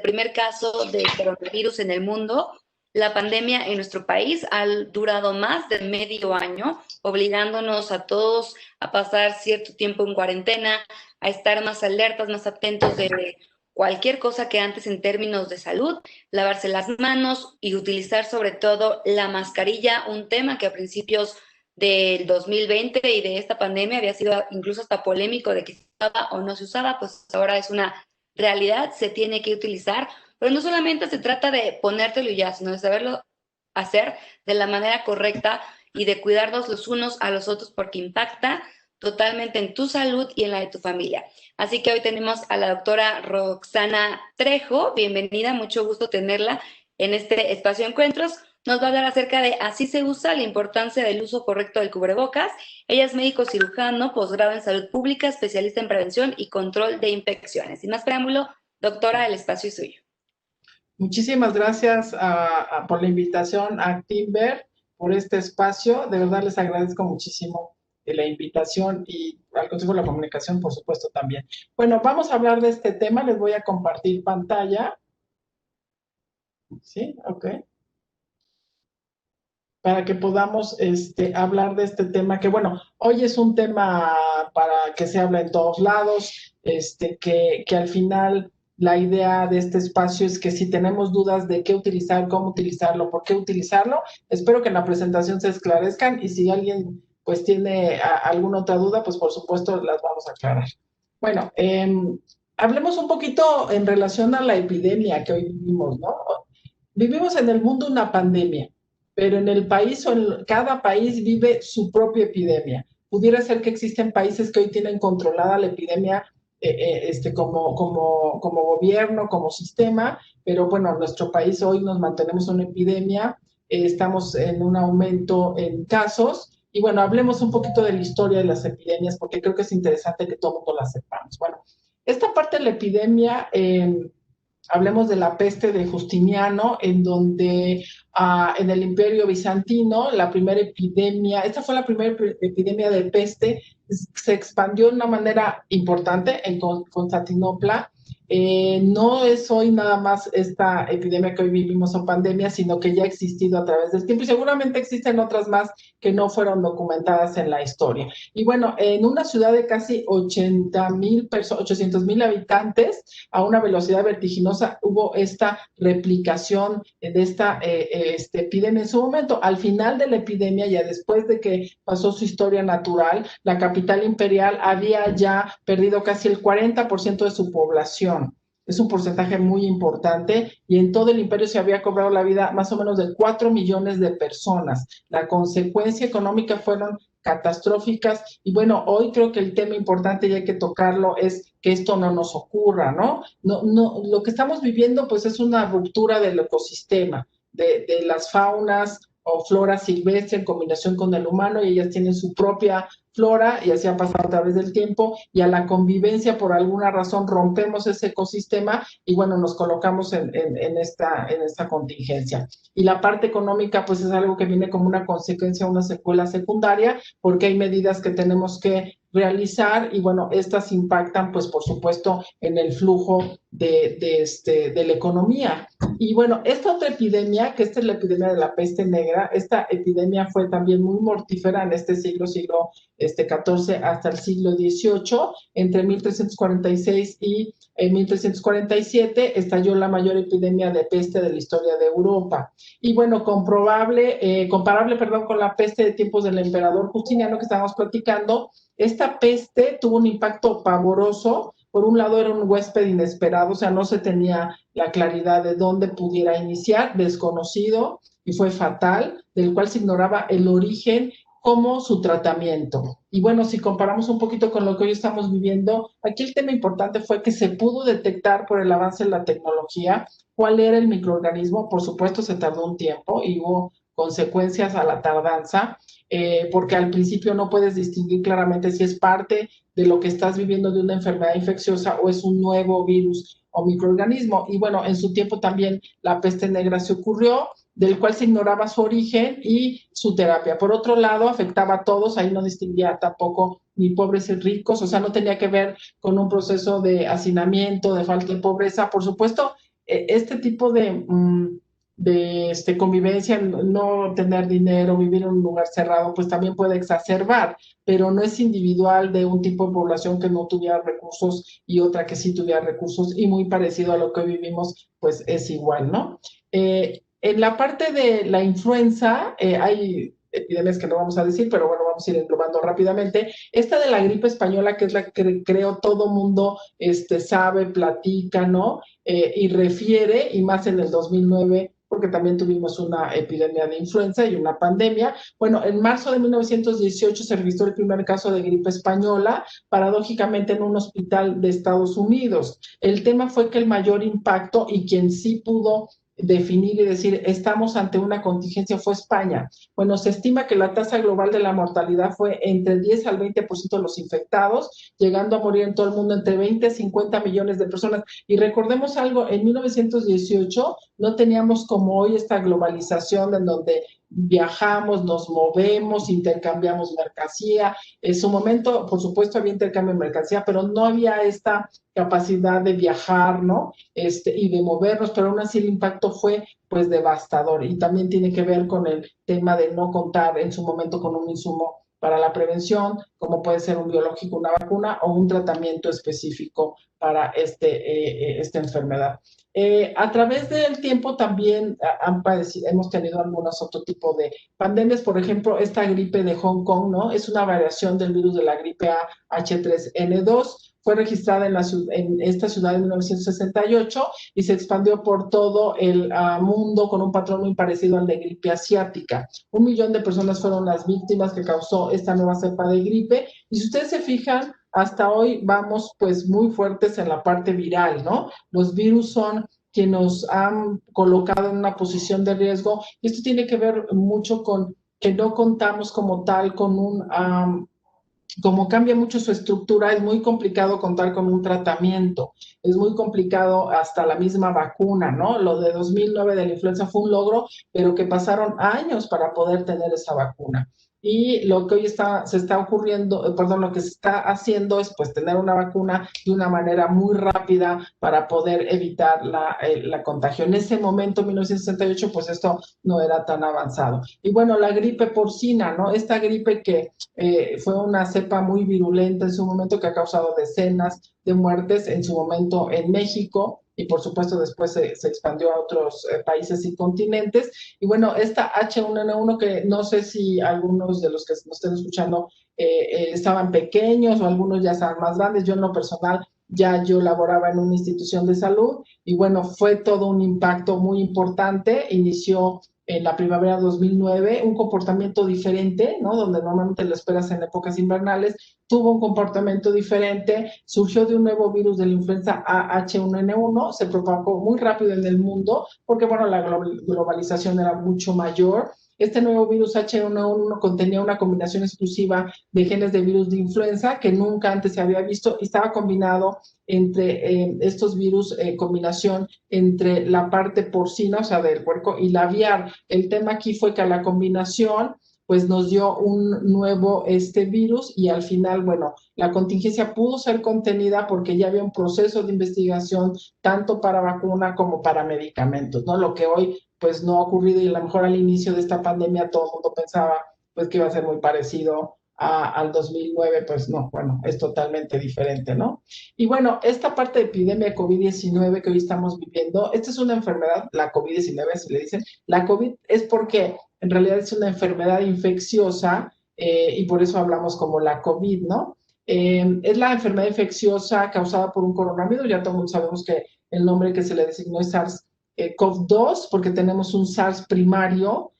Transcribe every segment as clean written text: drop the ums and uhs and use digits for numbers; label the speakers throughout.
Speaker 1: primer caso de coronavirus en el mundo, la pandemia en nuestro país ha durado más de medio año, obligándonos a todos a pasar cierto tiempo en cuarentena, a estar más alertas, más atentos de cualquier cosa que antes en términos de salud, lavarse las manos y utilizar sobre todo la mascarilla, un tema que a principios del 2020 y de esta pandemia había sido incluso hasta polémico de que se usaba o no se usaba, pues ahora es una realidad, se tiene que utilizar, pero no solamente se trata de ponértelo y ya, sino de saberlo hacer de la manera correcta y de cuidarnos los unos a los otros porque impacta totalmente en tu salud y en la de tu familia. Así que hoy tenemos a la doctora Roxana Trejo. Bienvenida, mucho gusto tenerla en este espacio de encuentros. Nos va a hablar acerca de así se usa, la importancia del uso correcto del cubrebocas. Ella es médico cirujano, posgrado en salud pública, especialista en prevención y control de infecciones. Sin más preámbulo, doctora, el espacio es suyo.
Speaker 2: Muchísimas gracias por la invitación a Timber, por este espacio. De verdad les agradezco muchísimo la invitación y al Consejo de la Comunicación, por supuesto, también. Bueno, vamos a hablar de este tema. Les voy a compartir pantalla. ¿Sí? Ok. Para que podamos hablar de este tema, que bueno, hoy es un tema para que se habla en todos lados, que al final la idea de este espacio es que si tenemos dudas de qué utilizar, cómo utilizarlo, por qué utilizarlo, espero que en la presentación se esclarezcan y si alguien pues tiene alguna otra duda, pues por supuesto las vamos a aclarar. Bueno, hablemos un poquito en relación a la epidemia que hoy vivimos, ¿no? Vivimos en el mundo una pandemia, pero en el país o en cada país vive su propia epidemia. Pudiera ser que existen países que hoy tienen controlada la epidemia como gobierno, como sistema, pero bueno, en nuestro país hoy nos mantenemos una epidemia, estamos en un aumento en casos, y bueno, hablemos un poquito de la historia de las epidemias, porque creo que es interesante que todo el mundo la sepamos. Bueno, esta parte de la epidemia, hablemos de la peste de Justiniano, en donde en el Imperio Bizantino, la primera epidemia, esta fue la primera epidemia de peste, se expandió de una manera importante en Constantinopla. No es hoy nada más esta epidemia que hoy vivimos o pandemia, sino que ya ha existido a través del tiempo y seguramente existen otras más que no fueron documentadas en la historia. Y bueno, en una ciudad de casi 800,000 habitantes, a una velocidad vertiginosa, hubo esta replicación de esta epidemia en su momento. Al final de la epidemia, ya después de que pasó su historia natural, la capital imperial había ya perdido casi el 40% de su población. Es un porcentaje muy importante y en todo el imperio se había cobrado la vida más o menos de 4 millones de personas. La consecuencia económica fueron catastróficas y bueno, hoy creo que el tema importante y hay que tocarlo es que esto no nos ocurra, ¿no? Lo que estamos viviendo pues es una ruptura del ecosistema, de las faunas o flora silvestre en combinación con el humano y ellas tienen su propia flora y así ha pasado a través del tiempo y a la convivencia por alguna razón rompemos ese ecosistema y bueno, nos colocamos en esta contingencia. Y la parte económica pues es algo que viene como una consecuencia, una secuela secundaria, porque hay medidas que tenemos que realizar y bueno, estas impactan pues por supuesto en el flujo de la economía. Y bueno, esta otra epidemia, que esta es la epidemia de la peste negra, esta epidemia fue también muy mortífera en este siglo XIV hasta el siglo XVIII, entre 1346 y 1347 estalló la mayor epidemia de peste de la historia de Europa. Y bueno, comparable con la peste de tiempos del emperador Justiniano que estábamos platicando, esta peste tuvo un impacto pavoroso. Por un lado era un huésped inesperado, o sea, no se tenía la claridad de dónde pudiera iniciar, desconocido, y fue fatal, del cual se ignoraba el origen como su tratamiento. Y bueno, si comparamos un poquito con lo que hoy estamos viviendo, aquí el tema importante fue que se pudo detectar por el avance de la tecnología cuál era el microorganismo. Por supuesto, se tardó un tiempo y hubo consecuencias a la tardanza, porque al principio no puedes distinguir claramente si es parte de lo que estás viviendo de una enfermedad infecciosa o es un nuevo virus o microorganismo. Y bueno, en su tiempo también la peste negra se ocurrió, del cual se ignoraba su origen y su terapia. Por otro lado, afectaba a todos, ahí no distinguía tampoco ni pobres ni ricos, o sea, no tenía que ver con un proceso de hacinamiento, de falta de pobreza. Por supuesto, este tipo de convivencia, no tener dinero, vivir en un lugar cerrado, pues también puede exacerbar, pero no es individual de un tipo de población que no tuviera recursos y otra que sí tuviera recursos, y muy parecido a lo que vivimos, pues es igual, ¿no? En la parte de la influenza, hay epidemias que no vamos a decir, pero bueno, vamos a ir englobando rápidamente. Esta de la gripe española, que es la que creo todo mundo sabe, platica, ¿no? Y refiere, y más en el 2009, porque también tuvimos una epidemia de influenza y una pandemia. Bueno, en marzo de 1918 se registró el primer caso de gripe española, paradójicamente en un hospital de Estados Unidos. El tema fue que el mayor impacto y quien sí pudo definir y decir estamos ante una contingencia fue España. Bueno, se estima que la tasa global de la mortalidad fue entre el 10 al 20% de los infectados, llegando a morir en todo el mundo entre 20 a 50 millones de personas. Y recordemos algo, en 1918 no teníamos como hoy esta globalización en donde viajamos, nos movemos, intercambiamos mercancía. En su momento, por supuesto, había intercambio de mercancía, pero no había esta capacidad de viajar, ¿no? Y de movernos, pero aún así el impacto fue pues devastador, y también tiene que ver con el tema de no contar en su momento con un insumo para la prevención, como puede ser un biológico, una vacuna o un tratamiento específico para esta enfermedad. A través del tiempo también hemos tenido algunos otro tipo de pandemias, por ejemplo, esta gripe de Hong Kong, ¿no? Es una variación del virus de la gripe A H3N2, fue registrada en esta ciudad en 1968 y se expandió por todo el mundo con un patrón muy parecido al de gripe asiática. 1 millón de personas fueron las víctimas que causó esta nueva cepa de gripe, y si ustedes se fijan, hasta hoy vamos pues muy fuertes en la parte viral, ¿no? Los virus son que nos han colocado en una posición de riesgo, y esto tiene que ver mucho con que no contamos como tal con como cambia mucho su estructura, es muy complicado contar con un tratamiento, es muy complicado hasta la misma vacuna, ¿no? Lo de 2009 de la influenza fue un logro, pero que pasaron años para poder tener esa vacuna. Y lo que hoy se está ocurriendo, perdón, lo que se está haciendo es pues tener una vacuna de una manera muy rápida para poder evitar la contagio. En ese momento, 1968, pues esto no era tan avanzado. Y bueno, la gripe porcina, ¿no? Esta gripe que fue una cepa muy virulenta en su momento, que ha causado decenas de muertes en su momento en México, y por supuesto después se expandió a otros países y continentes. Y bueno, esta H1N1, que no sé si algunos de los que nos estén escuchando estaban pequeños o algunos ya estaban más grandes. Yo en lo personal ya yo laboraba en una institución de salud, y bueno, fue todo un impacto muy importante. Inició en la primavera de 2009, un comportamiento diferente, ¿no? Donde normalmente lo esperas en épocas invernales, tuvo un comportamiento diferente, surgió de un nuevo virus de la influenza H1N1, se propagó muy rápido en el mundo, porque bueno, la globalización era mucho mayor. Este nuevo virus H1N1 contenía una combinación exclusiva de genes de virus de influenza que nunca antes se había visto, y estaba combinado entre estos virus, combinación entre la parte porcina, o sea, del puerco, y la aviar. El tema aquí fue que a la combinación pues nos dio un nuevo virus, y al final, bueno, la contingencia pudo ser contenida porque ya había un proceso de investigación tanto para vacuna como para medicamentos, ¿no? Lo que hoy pues no ha ocurrido, y a lo mejor al inicio de esta pandemia todo el mundo pensaba pues que iba a ser muy parecido al 2009, pues no, bueno, es totalmente diferente, ¿no? Y bueno, esta parte de epidemia COVID-19 que hoy estamos viviendo, esta es una enfermedad, la COVID-19, así le dicen. La COVID es porque en realidad es una enfermedad infecciosa, y por eso hablamos como la COVID, ¿no? Es la enfermedad infecciosa causada por un coronavirus. Ya todos sabemos que el nombre que se le designó es SARS-CoV-2, porque tenemos un SARS primario.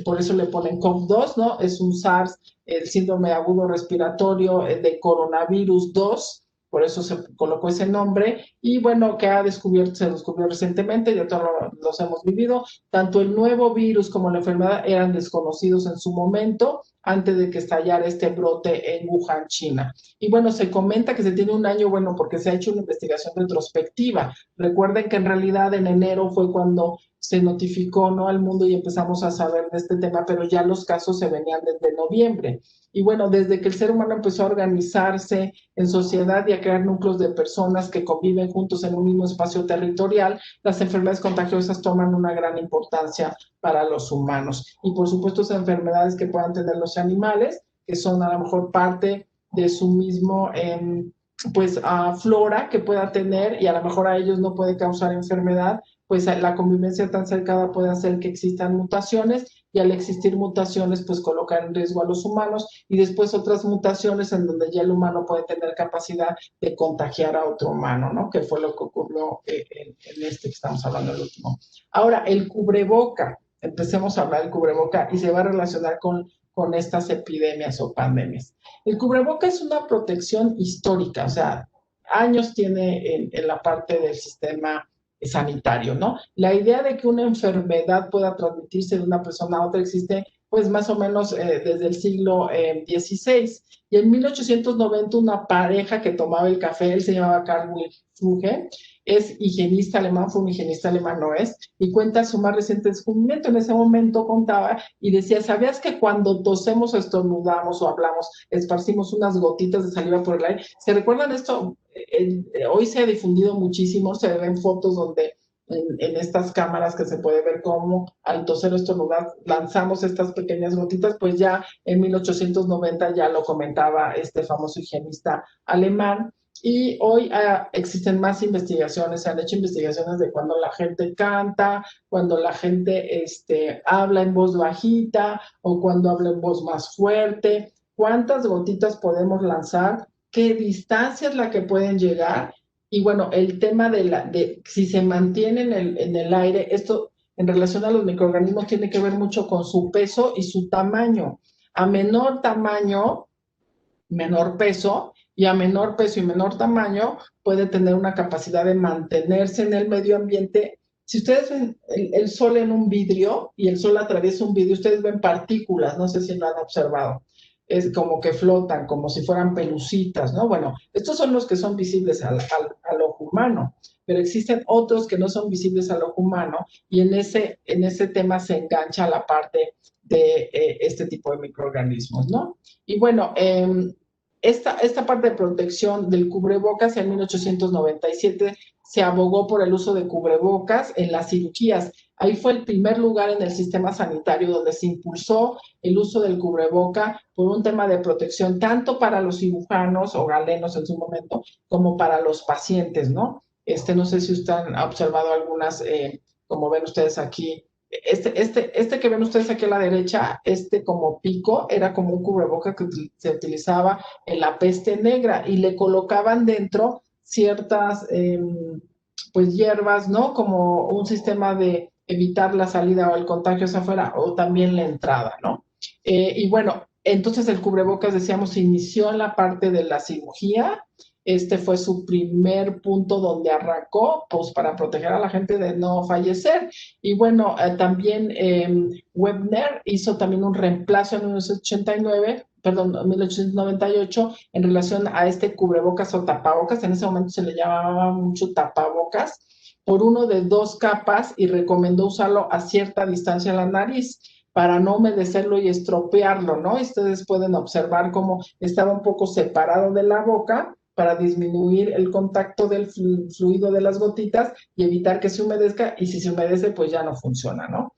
Speaker 2: Por eso le ponen CoV-2, ¿no? Es un SARS, el síndrome agudo respiratorio de coronavirus 2, por eso se colocó ese nombre. Y bueno, que se descubrió recientemente, ya todos los hemos vivido. Tanto el nuevo virus como la enfermedad eran desconocidos en su momento, antes de que estallara este brote en Wuhan, China. Y bueno, se comenta que se tiene un año, bueno, porque se ha hecho una investigación retrospectiva. Recuerden que en realidad en enero fue cuando se notificó, ¿no?, al mundo y empezamos a saber de este tema, pero ya los casos se venían desde noviembre. Y bueno, desde que el ser humano empezó a organizarse en sociedad y a crear núcleos de personas que conviven juntos en un mismo espacio territorial, las enfermedades contagiosas toman una gran importancia para los humanos. Y por supuesto, esas enfermedades que puedan tener los animales, que son a lo mejor parte de su mismo, pues, flora que pueda tener y a lo mejor a ellos no puede causar enfermedad, pues la convivencia tan cercana puede hacer que existan mutaciones y al existir mutaciones, pues colocar en riesgo a los humanos y después otras mutaciones en donde ya el humano puede tener capacidad de contagiar a otro humano, ¿no? Que fue lo que ocurrió en este que estamos hablando, el último. Ahora, el cubreboca. Empecemos a hablar del cubreboca y se va a relacionar con estas epidemias o pandemias. El cubreboca es una protección histórica, o sea, años tiene en la parte del sistema sanitario, ¿no? La idea de que una enfermedad pueda transmitirse de una persona a otra existe pues más o menos desde el siglo XVI. Y en 1890 una pareja que tomaba el café, él se llamaba Carl Wilhelm, es higienista alemán, fue un higienista alemán, no es, y cuenta su más reciente descubrimiento. En ese momento contaba y decía, ¿sabías que cuando tosemos, estornudamos o hablamos, esparcimos unas gotitas de saliva por el aire? ¿Se recuerdan esto? Hoy se ha difundido muchísimo, se ven fotos donde en estas cámaras que se puede ver cómo al toser o estornudar lanzamos estas pequeñas gotitas, pues ya en 1890 ya lo comentaba este famoso higienista alemán. Y hoy existen más investigaciones, se han hecho investigaciones de cuando la gente canta, cuando la gente habla en voz bajita o cuando habla en voz más fuerte, cuántas gotitas podemos lanzar, qué distancia es la que pueden llegar. Y bueno, el tema de si se mantiene en el aire, esto en relación a los microorganismos tiene que ver mucho con su peso y su tamaño. A menor tamaño, menor peso, y a menor peso y menor tamaño puede tener una capacidad de mantenerse en el medio ambiente. Si ustedes ven el sol en un vidrio y el sol atraviesa un vidrio, ustedes ven partículas, no sé si lo han observado, es como que flotan, como si fueran pelucitas, ¿no? Bueno, estos son los que son visibles al ojo humano, pero existen otros que no son visibles al ojo humano y en ese tema se engancha la parte de este tipo de microorganismos, ¿no? Y bueno, esta parte de protección del cubrebocas en 1897 se abogó por el uso de cubrebocas en las cirugías. Ahí fue el primer lugar en el sistema sanitario donde se impulsó el uso del cubreboca por un tema de protección tanto para los cirujanos o galenos en su momento como para los pacientes, ¿no? No sé si usted han observado algunas, como ven ustedes aquí, este que ven ustedes aquí a la derecha, como pico, era como un cubreboca que se utilizaba en la peste negra y le colocaban dentro ciertas, pues, hierbas, ¿no? Como un sistema de evitar la salida o el contagio hacia afuera o también la entrada, ¿no? Y bueno, entonces el cubrebocas, decíamos, se inició en la parte de la cirugía. Este fue su primer punto donde arrancó, pues para proteger a la gente de no fallecer. Y bueno, también Webner hizo también un reemplazo en 1898 en relación a este cubrebocas o tapabocas. En ese momento se le llamaba mucho tapabocas, por uno de 2 capas y recomendó usarlo a cierta distancia de la nariz para no humedecerlo y estropearlo, ¿no? Ustedes pueden observar cómo estaba un poco separado de la boca para disminuir el contacto del fluido de las gotitas y evitar que se humedezca, y si se humedece, pues ya no funciona, ¿no?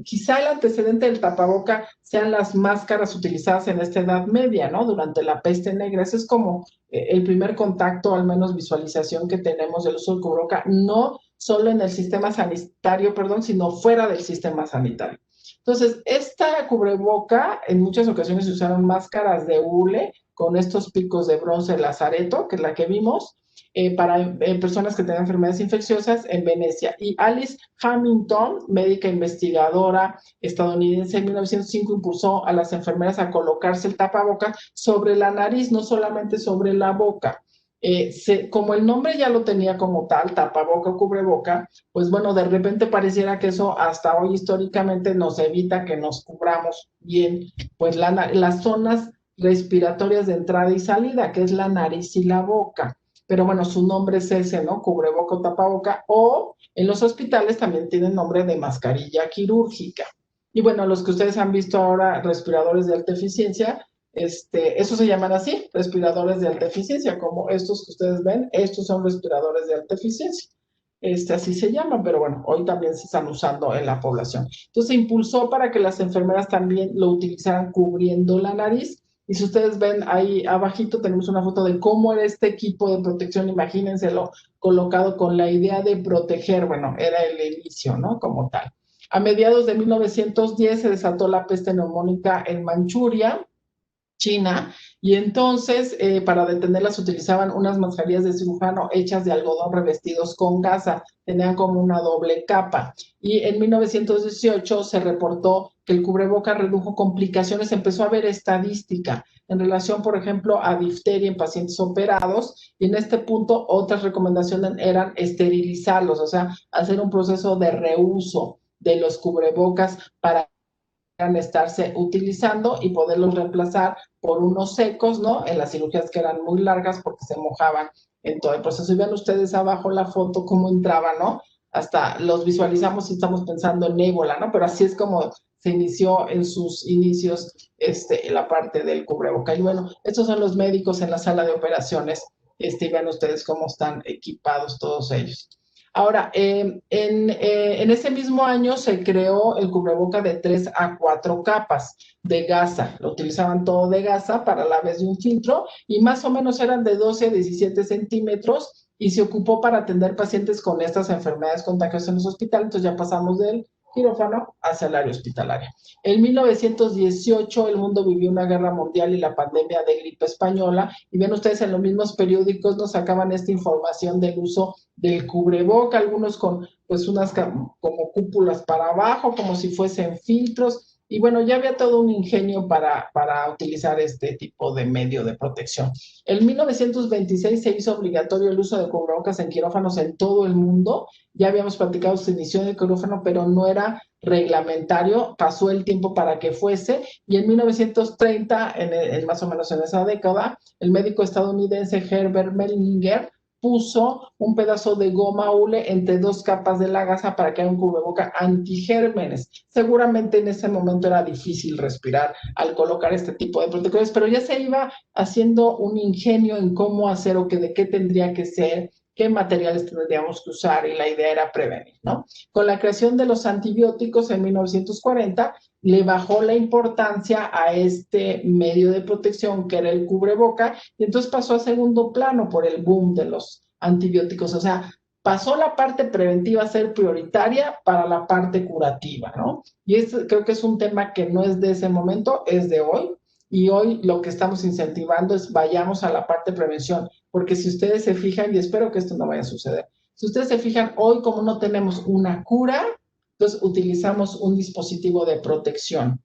Speaker 2: Quizá el antecedente del tapaboca sean las máscaras utilizadas en esta Edad Media, ¿no? Durante la peste negra. Ese es como el primer contacto, al menos visualización que tenemos del uso del cubreboca, no solo en el sistema sanitario, perdón, sino fuera del sistema sanitario. Entonces, esta cubreboca, en muchas ocasiones se usaron máscaras de hule con estos picos de bronce lazareto, que es la que vimos, para personas que tenían enfermedades infecciosas en Venecia. Y Alice Hamilton, médica investigadora estadounidense, en 1905 impulsó a las enfermeras a colocarse el tapabocas sobre la nariz, no solamente sobre la boca. Como el nombre ya lo tenía como tal, tapaboca o cubreboca, pues bueno, de repente pareciera que eso hasta hoy históricamente nos evita que nos cubramos bien, pues las zonas respiratorias de entrada y salida, que es la nariz y la boca. Pero bueno, su nombre es ese, ¿no? Cubreboca o tapaboca, o en los hospitales también tienen nombre de mascarilla quirúrgica. Y bueno, los que ustedes han visto ahora, respiradores de alta eficiencia, esos se llaman así, respiradores de alta eficiencia, como estos que ustedes ven, estos son respiradores de alta eficiencia. Así se llaman, pero bueno, hoy también se están usando en la población. Entonces se impulsó para que las enfermeras también lo utilizaran cubriendo la nariz. Y si ustedes ven ahí abajito, tenemos una foto de cómo era este equipo de protección, imagínenselo colocado con la idea de proteger, bueno, era el inicio, ¿no? Como tal. A mediados de 1910 se desató la peste neumónica en Manchuria, China, y entonces para detenerlas utilizaban unas mascarillas de cirujano hechas de algodón revestidos con gasa, tenían como una doble capa. Y en 1918 se reportó que el cubreboca redujo complicaciones, empezó a haber estadística en relación, por ejemplo, a difteria en pacientes operados, y en este punto otras recomendaciones eran esterilizarlos, o sea, hacer un proceso de reuso de los cubrebocas para estarse utilizando y poderlos reemplazar por unos secos, ¿no? En las cirugías que eran muy largas porque se mojaban en todo el proceso. Y vean ustedes abajo la foto cómo entraba, ¿no? Hasta los visualizamos y estamos pensando en ébola, ¿no? Pero así es como se inició en sus inicios la parte del cubreboca. Y bueno, estos son los médicos en la sala de operaciones. Y vean ustedes cómo están equipados todos ellos. Ahora, en ese mismo año se creó el cubreboca de 3 a 4 capas de gasa. Lo utilizaban todo de gasa para la vez de un filtro y más o menos eran de 12 a 17 centímetros y se ocupó para atender pacientes con estas enfermedades contagiosas en los hospitales. Entonces ya pasamos del quirófano hacia el área hospitalaria. En 1918 el mundo vivió una guerra mundial y la pandemia de gripe española, y ven ustedes en los mismos periódicos nos sacaban esta información del uso del cubreboca, algunos con pues unas como cúpulas para abajo, como si fuesen filtros, y bueno, ya había todo un ingenio para utilizar este tipo de medio de protección. En 1926 se hizo obligatorio el uso de cubrebocas en quirófanos en todo el mundo. Ya habíamos platicado su inicio del quirófano, pero no era reglamentario, pasó el tiempo para que fuese, y en 1930, más o menos en esa década, el médico estadounidense Herbert Mellinger puso un pedazo de goma hule entre dos capas de la gasa para que haya un cubreboca antigérmenes. Seguramente en ese momento era difícil respirar al colocar este tipo de protecciones, pero ya se iba haciendo un ingenio en cómo hacer o de qué tendría que ser, qué materiales tendríamos que usar, y la idea era prevenir, ¿no? Con la creación de los antibióticos en 1940, le bajó la importancia a este medio de protección que era el cubreboca, y entonces pasó a segundo plano por el boom de los antibióticos. O sea, pasó la parte preventiva a ser prioritaria para la parte curativa, ¿no? Y creo que es un tema que no es de ese momento, es de hoy. Y hoy lo que estamos incentivando es vayamos a la parte de prevención, porque si ustedes se fijan, y espero que esto no vaya a suceder, si ustedes se fijan, hoy como no tenemos una cura, entonces utilizamos un dispositivo de protección.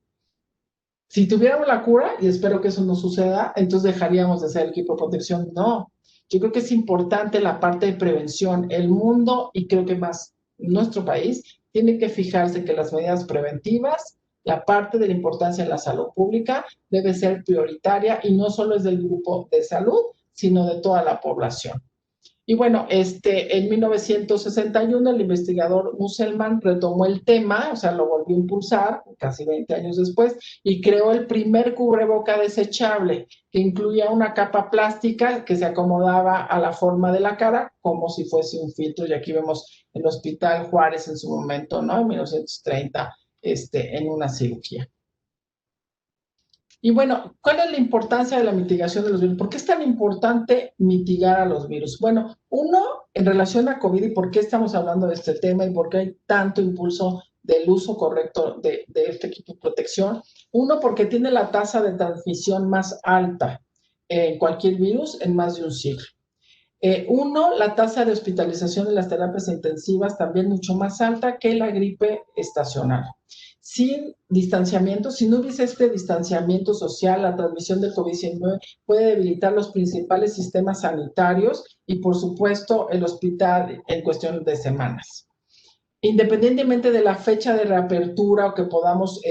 Speaker 2: Si tuviéramos la cura, y espero que eso no suceda, entonces dejaríamos de ser equipo de protección. No, yo creo que es importante la parte de prevención. El mundo, y creo que más nuestro país, tiene que fijarse que las medidas preventivas, la parte de la importancia en la salud pública, debe ser prioritaria y no solo es del grupo de salud, sino de toda la población. Y bueno, en 1961 el investigador Musselman retomó el tema, o sea, lo volvió a impulsar casi 20 años después, y creó el primer cubreboca desechable que incluía una capa plástica que se acomodaba a la forma de la cara como si fuese un filtro. Y aquí vemos el Hospital Juárez en su momento, ¿no? En 1930, en una cirugía. Y bueno, ¿cuál es la importancia de la mitigación de los virus? ¿Por qué es tan importante mitigar a los virus? Bueno, uno, en relación a COVID, y por qué estamos hablando de este tema y por qué hay tanto impulso del uso correcto de este equipo de protección. Uno, porque tiene la tasa de transmisión más alta en cualquier virus en más de un siglo. Uno, la tasa de hospitalización en las terapias intensivas también mucho más alta que la gripe estacional. sin distanciamiento, si no hubiese este distanciamiento social, la transmisión del COVID-19 puede debilitar los principales sistemas sanitarios y, por supuesto, el hospital en cuestión de semanas. Independientemente de la fecha de reapertura o que podamos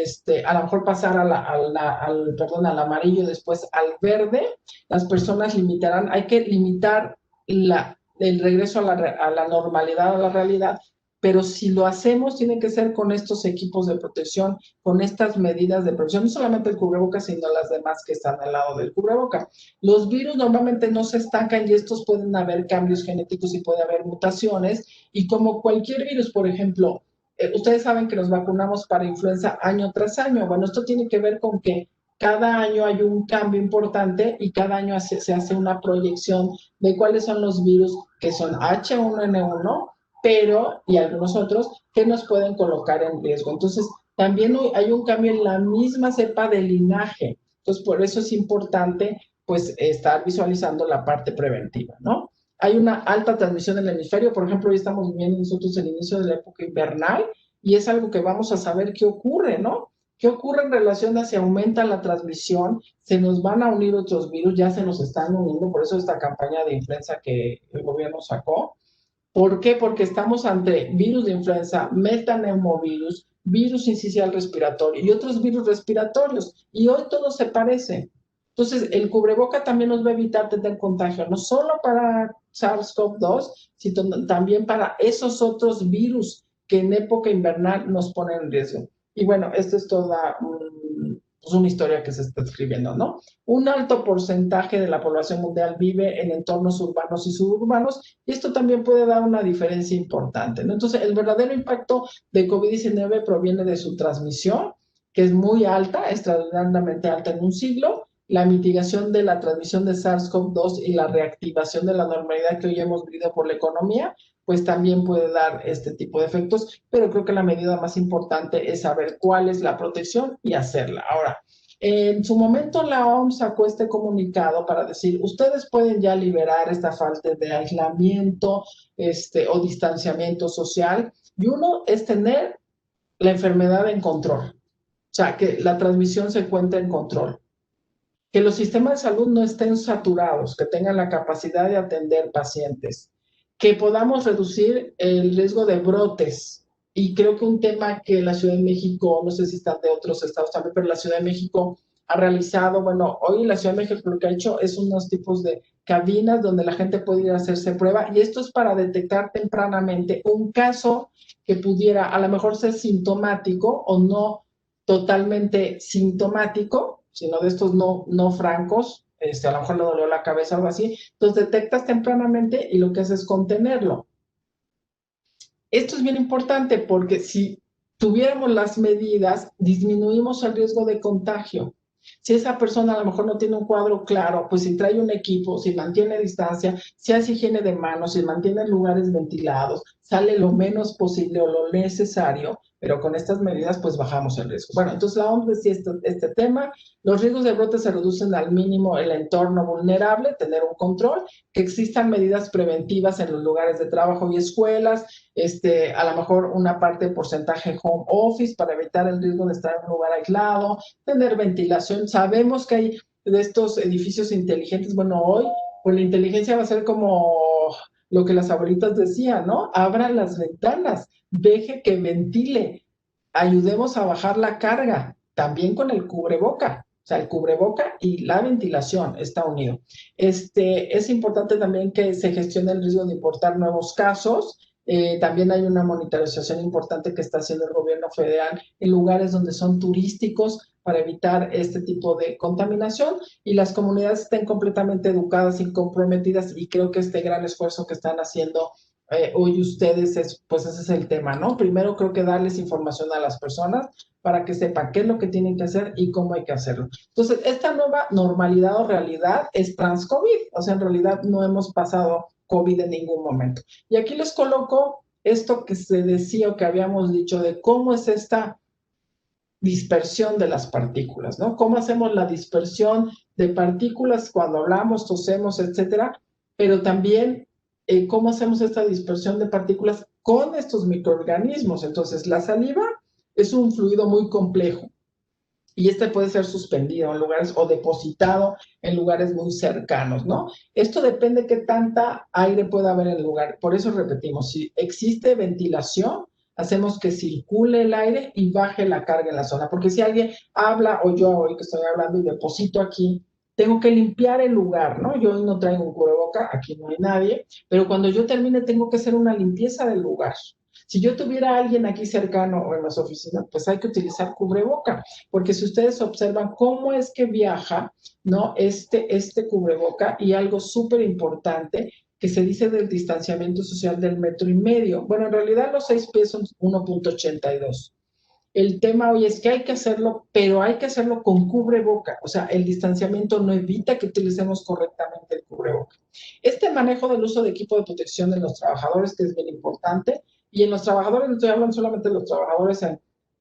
Speaker 2: a lo mejor pasar al amarillo y después al verde, las personas limitarán, hay que limitar el regreso a la normalidad, a la realidad, pero si lo hacemos tiene que ser con estos equipos de protección, con estas medidas de protección, no solamente el cubrebocas, sino las demás que están al lado del cubrebocas. Los virus normalmente no se estancan y estos pueden haber cambios genéticos y puede haber mutaciones, y como cualquier virus, por ejemplo, ustedes saben que nos vacunamos para influenza año tras año. Bueno, esto tiene que ver con que cada año hay un cambio importante y cada año se hace una proyección de cuáles son los virus que son H1N1, pero, y algunos otros, que nos pueden colocar en riesgo. Entonces, también hay un cambio en la misma cepa de linaje. Entonces, por eso es importante, pues, estar visualizando la parte preventiva, ¿no? Hay una alta transmisión en el hemisferio. Por ejemplo, hoy estamos viviendo nosotros el inicio de la época invernal y es algo que vamos a saber qué ocurre, ¿no? ¿Qué ocurre en relación a si aumenta la transmisión? Se nos van a unir otros virus, ya se nos están uniendo, por eso esta campaña de influenza que el gobierno sacó. ¿Por qué? Porque estamos ante virus de influenza, metaneumovirus, virus incisional respiratorio y otros virus respiratorios. Y hoy todo se parece. Entonces, el cubreboca también nos va a evitar tener contagio, no solo para SARS-CoV-2, sino también para esos otros virus que en época invernal nos ponen en riesgo. Y bueno, esto es toda pues una historia que se está escribiendo, ¿no? Un alto porcentaje de la población mundial vive en entornos urbanos y suburbanos, y esto también puede dar una diferencia importante, ¿no? Entonces, el verdadero impacto de COVID-19 proviene de su transmisión, que es muy alta, extraordinariamente alta en un siglo, la mitigación de la transmisión de SARS-CoV-2 y la reactivación de la normalidad que hoy hemos vivido por la economía, pues también puede dar este tipo de efectos, pero creo que la medida más importante es saber cuál es la protección y hacerla. Ahora, en su momento la OMS sacó este comunicado para decir, ustedes pueden ya liberar esta falta de aislamiento o distanciamiento social, y uno es tener la enfermedad en control, o sea, que la transmisión se encuentre en control, que los sistemas de salud no estén saturados, que tengan la capacidad de atender pacientes, que podamos reducir el riesgo de brotes. Y creo que un tema que la Ciudad de México, no sé si están de otros estados también, pero la Ciudad de México ha realizado, bueno, hoy la Ciudad de México lo que ha hecho es unos tipos de cabinas donde la gente puede ir a hacerse prueba, y esto es para detectar tempranamente un caso que pudiera a lo mejor ser sintomático o no totalmente sintomático, sino de estos no francos, a lo mejor le dolió la cabeza o algo así, entonces detectas tempranamente y lo que haces es contenerlo. Esto es bien importante porque si tuviéramos las medidas, disminuimos el riesgo de contagio. Si esa persona a lo mejor no tiene un cuadro claro, pues si trae un equipo, si mantiene distancia, si hace higiene de manos, si mantiene lugares ventilados, sale lo menos posible o lo necesario, pero con estas medidas pues bajamos el riesgo. Bueno, entonces la OMS decía este tema, los riesgos de brote se reducen al mínimo el entorno vulnerable, tener un control, que existan medidas preventivas en los lugares de trabajo y escuelas, a lo mejor una parte de porcentaje home office para evitar el riesgo de estar en un lugar aislado, tener ventilación. Sabemos que hay de estos edificios inteligentes, bueno, hoy pues la inteligencia va a ser como lo que las abuelitas decían, ¿no? Abran las ventanas, deje que ventile, ayudemos a bajar la carga, también con el cubreboca. O sea, el cubreboca y la ventilación está unido. Es importante también que se gestione el riesgo de importar nuevos casos. También hay una monitorización importante que está haciendo el gobierno federal en lugares donde son turísticos para evitar este tipo de contaminación, y las comunidades estén completamente educadas y comprometidas, y creo que este gran esfuerzo que están haciendo hoy ustedes, pues ese es el tema, ¿no? Primero creo que darles información a las personas para que sepan qué es lo que tienen que hacer y cómo hay que hacerlo. Entonces, esta nueva normalidad o realidad es trans-COVID, o sea, en realidad no hemos pasado COVID en ningún momento. Y aquí les coloco esto que se decía o que habíamos dicho de cómo es esta dispersión de las partículas, ¿no? ¿Cómo hacemos la dispersión de partículas cuando hablamos, tosemos, etcétera? Pero también cómo hacemos esta dispersión de partículas con estos microorganismos. Entonces, la saliva Es un fluido muy complejo y este puede ser suspendido en lugares o depositado en lugares muy cercanos, ¿no? Esto depende de qué tanta aire pueda haber en el lugar. Por eso repetimos, si existe ventilación, hacemos que circule el aire y baje la carga en la zona. Porque si alguien habla, o yo hoy que estoy hablando y deposito aquí, tengo que limpiar el lugar, ¿no? Yo hoy no traigo un cubreboca, aquí no hay nadie, pero cuando yo termine tengo que hacer una limpieza del lugar. Si yo tuviera a alguien aquí cercano o en las oficinas, pues hay que utilizar cubreboca, porque si ustedes observan cómo es que viaja, ¿no? Este cubreboca y algo súper importante que se dice del distanciamiento social del 1,5 metros. Bueno, en realidad los 6 pies son 1,82. El tema hoy es que hay que hacerlo, pero hay que hacerlo con cubreboca. O sea, el distanciamiento no evita que utilicemos correctamente el cubreboca. Este manejo del uso de equipo de protección de los trabajadores, que es bien importante, y en los trabajadores, no estoy hablando solamente de los trabajadores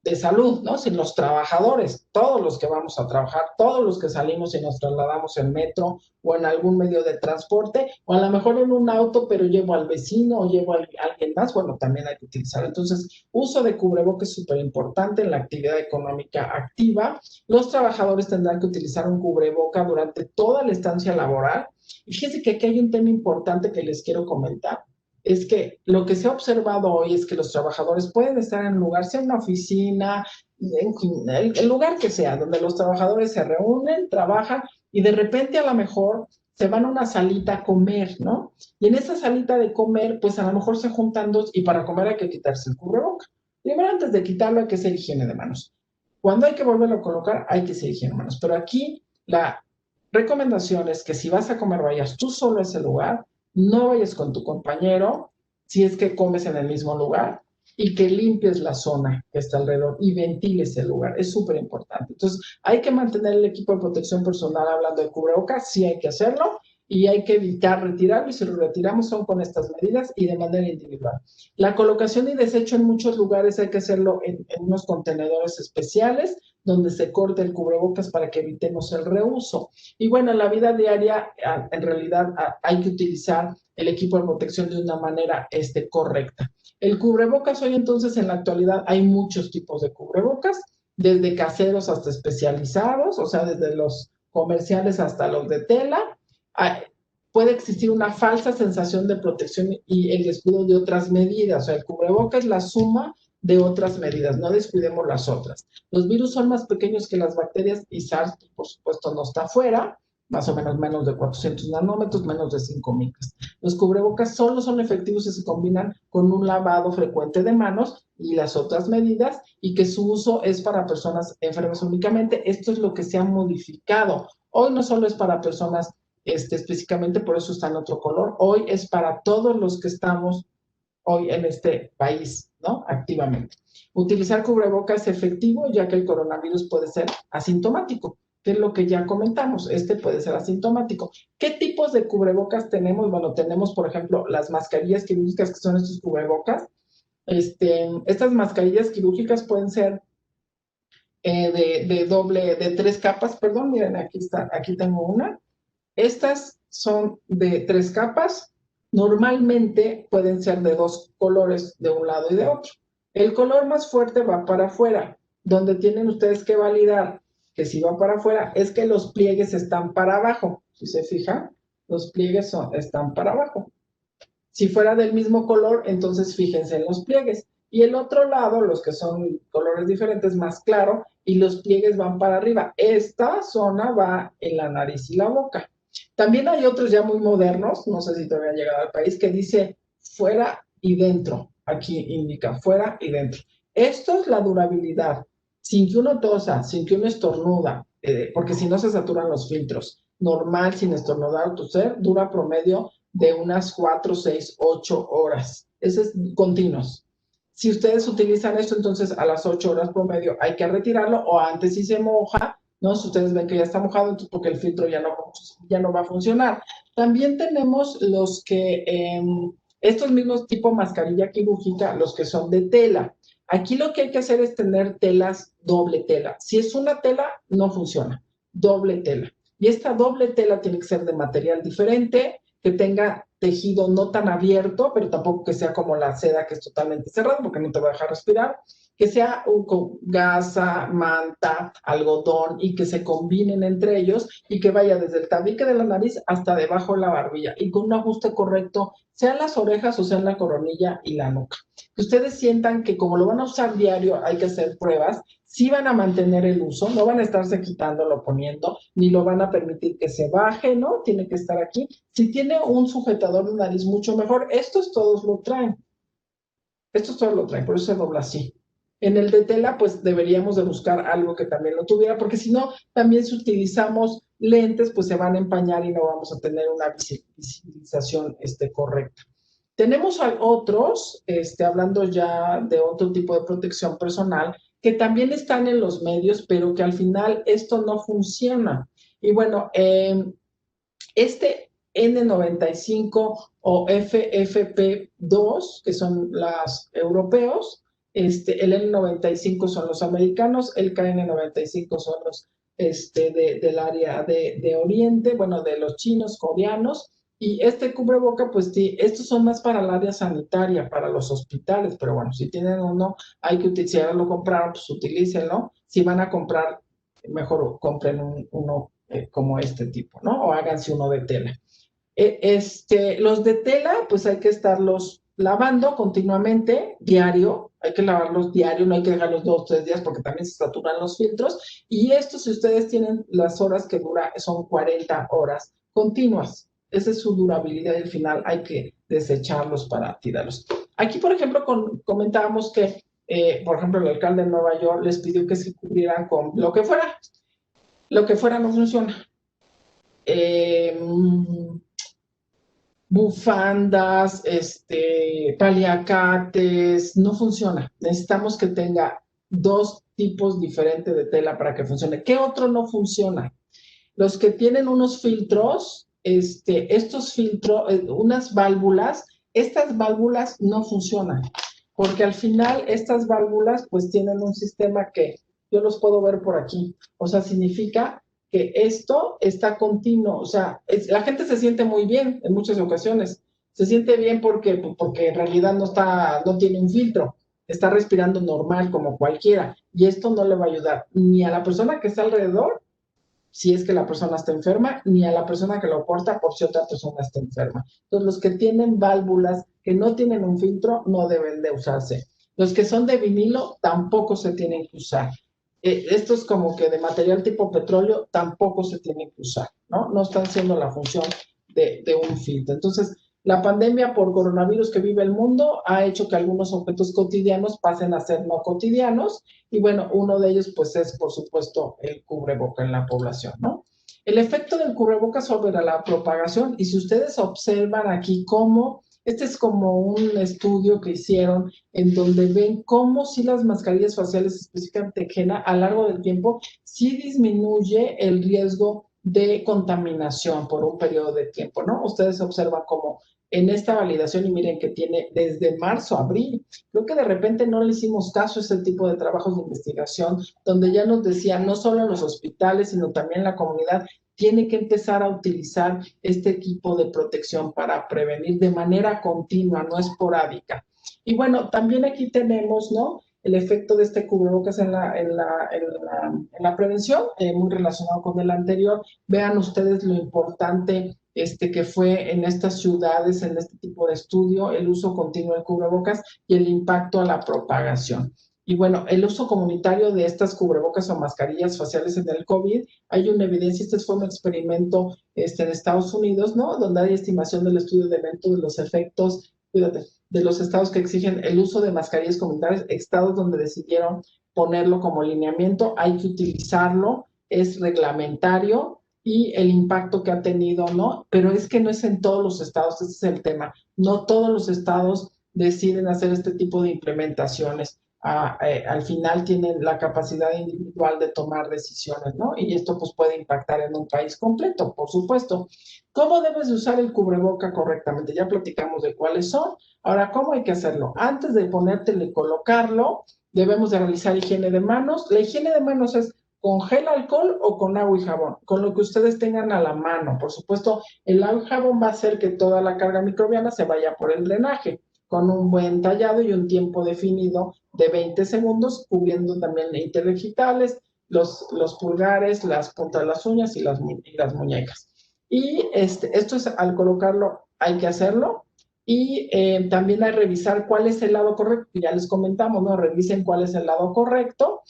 Speaker 2: de salud, ¿no? Sino los trabajadores, todos los que vamos a trabajar, todos los que salimos y nos trasladamos en metro o en algún medio de transporte, o a lo mejor en un auto, pero llevo al vecino o llevo a alguien más, bueno, también hay que utilizarlo. Entonces, uso de cubrebocas es súper importante en la actividad económica activa. Los trabajadores tendrán que utilizar un cubreboca durante toda la estancia laboral. Y fíjense que aquí hay un tema importante que les quiero comentar. Es que lo que se ha observado hoy es que los trabajadores pueden estar en un lugar, sea una oficina, el lugar que sea, donde los trabajadores se reúnen, trabajan y de repente a lo mejor se van a una salita a comer, ¿no? Y en esa salita de comer, pues a lo mejor se juntan dos y para comer hay que quitarse el cubreboca. Primero, antes de quitarlo, hay que hacer higiene de manos. Cuando hay que volverlo a colocar, hay que hacer higiene de manos. Pero aquí la recomendación es que si vas a comer, vayas tú solo a ese lugar, no vayas con tu compañero, si es que comes en el mismo lugar, y que limpies la zona que está alrededor y ventiles el lugar. Es súper importante. Entonces, hay que mantener el equipo de protección personal hablando de cubrebocas, sí hay que hacerlo, y hay que evitar retirarlo, y si lo retiramos son con estas medidas y de manera individual. La colocación y desecho en muchos lugares hay que hacerlo en unos contenedores especiales, donde se corte el cubrebocas para que evitemos el reuso. Y bueno, en la vida diaria, en realidad, hay que utilizar el equipo de protección de una manera correcta. El cubrebocas hoy entonces en la actualidad hay muchos tipos de cubrebocas, desde caseros hasta especializados, o sea, desde los comerciales hasta los de tela. Puede existir una falsa sensación de protección y el descuido de otras medidas. O sea, el cubreboca es la suma de otras medidas, no descuidemos las otras. Los virus son más pequeños que las bacterias y SARS, por supuesto, no está fuera, más o menos de 400 nanómetros, menos de 5 micras. Los cubrebocas solo son efectivos si se combinan con un lavado frecuente de manos y las otras medidas, y que su uso es para personas enfermas únicamente. Esto es lo que se ha modificado. Hoy no solo es para personas específicamente, por eso está en otro color. Hoy es para todos los que estamos hoy en este país, ¿no? Activamente. Utilizar cubrebocas es efectivo, ya que el coronavirus puede ser asintomático, que es lo que ya comentamos. Puede ser asintomático. ¿Qué tipos de cubrebocas tenemos? Bueno, tenemos, por ejemplo, las mascarillas quirúrgicas, que son estos cubrebocas. Estas mascarillas quirúrgicas pueden ser de 3 capas, perdón, miren, aquí está, aquí tengo una. Estas son de 3 capas, normalmente pueden ser de 2 colores de un lado y de otro. El color más fuerte va para afuera, donde tienen ustedes que validar que si va para afuera es que los pliegues están para abajo. Si se fijan, los pliegues están para abajo. Si fuera del mismo color, entonces fíjense en los pliegues. Y el otro lado, los que son colores diferentes, más claro, y los pliegues van para arriba. Esta zona va en la nariz y la boca. También hay otros ya muy modernos, no sé si todavía han llegado al país, que dice fuera y dentro. Aquí indica fuera y dentro. Esto es la durabilidad. Sin que uno tosa, sin que uno estornuda, porque si no se saturan los filtros. Normal, sin estornudar o toser, dura promedio de unas 4, 6, 8 horas. Ese es continuos. Si ustedes utilizan esto, entonces a las 8 horas promedio hay que retirarlo, o antes si se moja, ¿no? Si ustedes ven que ya está mojado, entonces porque el filtro ya no va a funcionar. También tenemos los que, estos mismos tipo mascarilla quirúrgica, los que son de tela. Aquí lo que hay que hacer es tener telas doble tela. Si es una tela, no funciona. Doble tela. Y esta doble tela tiene que ser de material diferente, que tenga tejido no tan abierto, pero tampoco que sea como la seda, que es totalmente cerrado, porque no te va a dejar respirar, que sea con gasa, manta, algodón, y que se combinen entre ellos, y que vaya desde el tabique de la nariz hasta debajo de la barbilla, y con un ajuste correcto, sea en las orejas o sea en la coronilla y la nuca. Que ustedes sientan que como lo van a usar diario, hay que hacer pruebas, sí van a mantener el uso, no van a estarse quitándolo, poniendo, ni lo van a permitir que se baje, ¿no? Tiene que estar aquí. Si tiene un sujetador de nariz, mucho mejor. Estos todos lo traen. Estos todos lo traen, por eso se dobla así. En el de tela, pues deberíamos de buscar algo que también lo tuviera, porque si no, también si utilizamos lentes, pues se van a empañar y no vamos a tener una visibilización correcta. Tenemos otros, hablando ya de otro tipo de protección personal, que también están en los medios, pero que al final esto no funciona. Y bueno, este N95 o FFP2, que son los europeos, el N95 son los americanos, el KN95 son los del área de Oriente, bueno, de los chinos, coreanos, y este cubreboca, pues sí, estos son más para el área sanitaria, para los hospitales, pero bueno, si tienen uno, hay que utilizar, si ahora lo compraron, pues utilícenlo. Si van a comprar, mejor compren uno como este tipo, ¿no? O háganse uno de tela. Los de tela, pues hay que estarlos lavando continuamente, diario, hay que lavarlos diario, no hay que dejarlos 2 o 3 días porque también se saturan los filtros. Y esto, si ustedes tienen las horas que dura, son 40 horas continuas. Esa es su durabilidad y al final hay que desecharlos para tirarlos. Aquí, por ejemplo, comentábamos que, por ejemplo, el alcalde de Nueva York les pidió que se cubrieran con lo que fuera. Lo que fuera no funciona. Bufandas, paliacates, no funciona. Necesitamos que tenga 2 tipos diferentes de tela para que funcione. ¿Qué otro no funciona? Los que tienen unos filtros, estos filtros, unas válvulas, estas válvulas no funcionan, porque al final estas válvulas pues tienen un sistema que yo los puedo ver por aquí. O sea, significa que esto está continuo, o sea, la gente se siente muy bien en muchas ocasiones, se siente bien porque en realidad no tiene un filtro, está respirando normal como cualquiera, y esto no le va a ayudar ni a la persona que está alrededor, si es que la persona está enferma, ni a la persona que lo porta por si otra persona está enferma. Entonces, los que tienen válvulas que no tienen un filtro no deben de usarse. Los que son de vinilo tampoco se tienen que usar. Estos como que de material tipo petróleo tampoco se tienen que usar, ¿no? No están haciendo la función de un filtro. Entonces, la pandemia por coronavirus que vive el mundo ha hecho que algunos objetos cotidianos pasen a ser no cotidianos, y bueno, uno de ellos pues es por supuesto el cubreboca en la población, ¿no? El efecto del cubreboca sobre la propagación, y si ustedes observan aquí cómo, este es como un estudio que hicieron en donde ven cómo si las mascarillas faciales específicamente a lo largo del tiempo sí disminuye el riesgo de contaminación por un periodo de tiempo, ¿no? Ustedes observan cómo en esta validación, y miren que tiene desde marzo a abril, creo que de repente no le hicimos caso a ese tipo de trabajos de investigación, donde ya nos decían, no solo en los hospitales, sino también la comunidad tiene que empezar a utilizar este tipo de protección para prevenir de manera continua, no esporádica. Y bueno, también aquí tenemos, ¿no?, el efecto de este cubrebocas en la prevención, muy relacionado con el anterior. Vean ustedes lo importante que fue en estas ciudades, en este tipo de estudio, el uso continuo del cubrebocas y el impacto a la propagación. Y bueno, el uso comunitario de estas cubrebocas o mascarillas faciales en el COVID, hay una evidencia, este fue un experimento en Estados Unidos, ¿no?, donde hay estimación del estudio de evento de los efectos, fíjate, de los estados que exigen el uso de mascarillas comunitarias, estados donde decidieron ponerlo como lineamiento, hay que utilizarlo, es reglamentario, y el impacto que ha tenido, ¿no? Pero es que no es en todos los estados, ese es el tema. No todos los estados deciden hacer este tipo de implementaciones. Al final tienen la capacidad individual de tomar decisiones, ¿no? Y esto pues puede impactar en un país completo, por supuesto. ¿Cómo debes de usar el cubreboca correctamente? Ya platicamos de cuáles son. Ahora, ¿cómo hay que hacerlo? Antes de ponértelo y colocarlo, debemos de realizar higiene de manos. La higiene de manos es con gel alcohol o con agua y jabón, con lo que ustedes tengan a la mano. Por supuesto, el agua y jabón va a hacer que toda la carga microbiana se vaya por el drenaje, con un buen tallado y un tiempo definido de 20 segundos, cubriendo también interdigitales, los pulgares, las puntas de las uñas y las muñecas. Y esto es al colocarlo, hay que hacerlo. Y también hay que revisar cuál es el lado correcto, ya les comentamos, ¿no? Revisen cuál es el lado correcto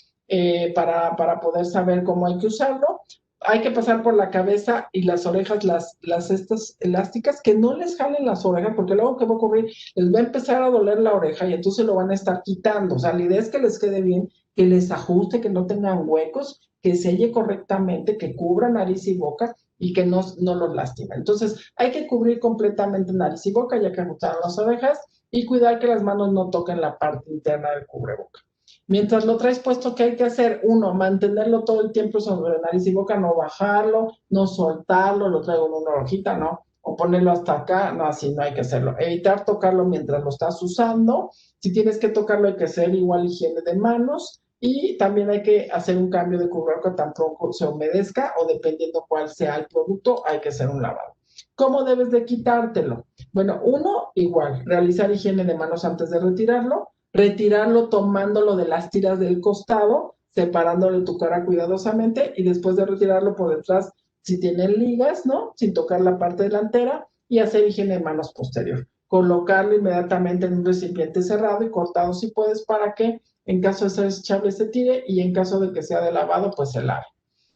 Speaker 2: para poder saber cómo hay que usarlo. Hay que pasar por la cabeza y las orejas, las estas elásticas, que no les jalen las orejas, porque luego que va a ocurrir, les va a empezar a doler la oreja y entonces lo van a estar quitando. O sea, la idea es que les quede bien, que les ajuste, que no tengan huecos, que selle correctamente, que cubra nariz y boca y que no los lastime. Entonces, hay que cubrir completamente nariz y boca, ya que ajustar las orejas, y cuidar que las manos no toquen la parte interna del cubreboca. Mientras lo traes puesto, ¿qué hay que hacer? Uno, mantenerlo todo el tiempo sobre nariz y boca, no bajarlo, no soltarlo, lo traigo en una hojita, ¿no? O ponerlo hasta acá, no, así no hay que hacerlo. Evitar tocarlo mientras lo estás usando. Si tienes que tocarlo, hay que hacer igual higiene de manos. Y también hay que hacer un cambio de cubreboca tan pronto se humedezca o dependiendo cuál sea el producto, hay que hacer un lavado. ¿Cómo debes de quitártelo? Bueno, uno, igual, realizar higiene de manos antes de retirarlo tomándolo de las tiras del costado, separándole tu cara cuidadosamente y después de retirarlo por detrás, si tienen ligas, ¿no? Sin tocar la parte delantera y hacer higiene de manos posterior. Colocarlo inmediatamente en un recipiente cerrado y cortado si puedes para que en caso de ser desechable se tire y en caso de que sea de lavado, pues se lave.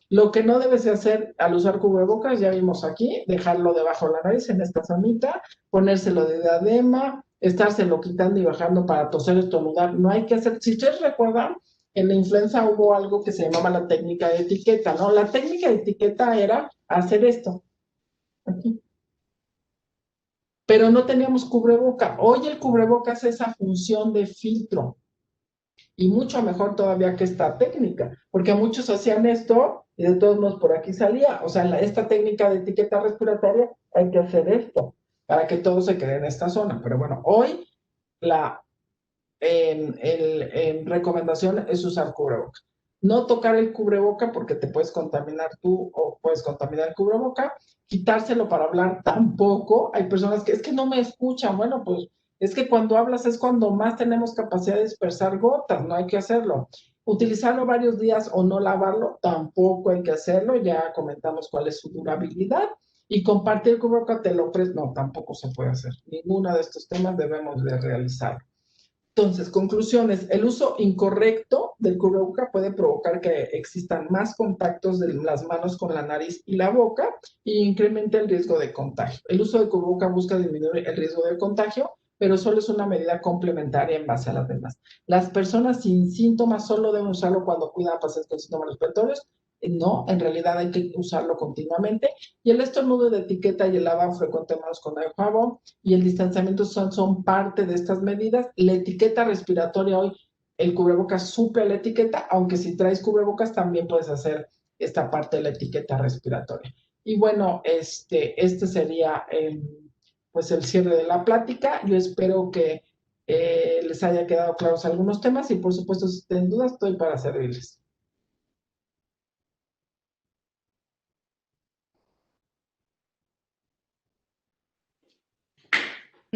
Speaker 2: Lo que no debes de hacer al usar cubrebocas, ya vimos aquí, dejarlo debajo de la nariz en esta zonita, ponérselo de diadema, estárselo quitando y bajando para toser, estornudar. No hay que hacer, si ustedes recuerdan, en la influenza hubo algo que se llamaba la técnica de etiqueta, ¿no? La técnica de etiqueta era hacer esto, aquí. Pero no teníamos cubreboca. Hoy el cubreboca hace esa función de filtro y mucho mejor todavía que esta técnica, porque muchos hacían esto y de todos modos por aquí salía. O sea, esta técnica de etiqueta respiratoria hay que hacer esto para que todo se quede en esta zona. Pero bueno, hoy la recomendación es usar cubreboca. No tocar el cubreboca porque te puedes contaminar tú o puedes contaminar el cubreboca. Quitárselo para hablar tampoco. Hay personas que es que no me escuchan. Bueno, pues es que cuando hablas es cuando más tenemos capacidad de dispersar gotas, no hay que hacerlo. Utilizarlo varios días o no lavarlo, tampoco hay que hacerlo. Ya comentamos cuál es su durabilidad. Y compartir el cubreboca te lo presto, no, tampoco se puede hacer. Ninguno de estos temas debemos de realizar. Entonces, conclusiones. El uso incorrecto del cubreboca puede provocar que existan más contactos de las manos con la nariz y la boca e incrementa el riesgo de contagio. El uso de cubreboca busca disminuir el riesgo de contagio, pero solo es una medida complementaria en base a las demás. Las personas sin síntomas solo deben usarlo cuando cuidan a pacientes con síntomas respiratorios. No, en realidad hay que usarlo continuamente. Y el estornudo de etiqueta y el lavado frecuente de manos con agua y jabón y el distanciamiento son parte de estas medidas. La etiqueta respiratoria hoy, el cubrebocas suple a la etiqueta, aunque si traes cubrebocas también puedes hacer esta parte de la etiqueta respiratoria. Y bueno, este sería pues el cierre de la plática. Yo espero que les haya quedado claros algunos temas y por supuesto si tienen dudas estoy para servirles.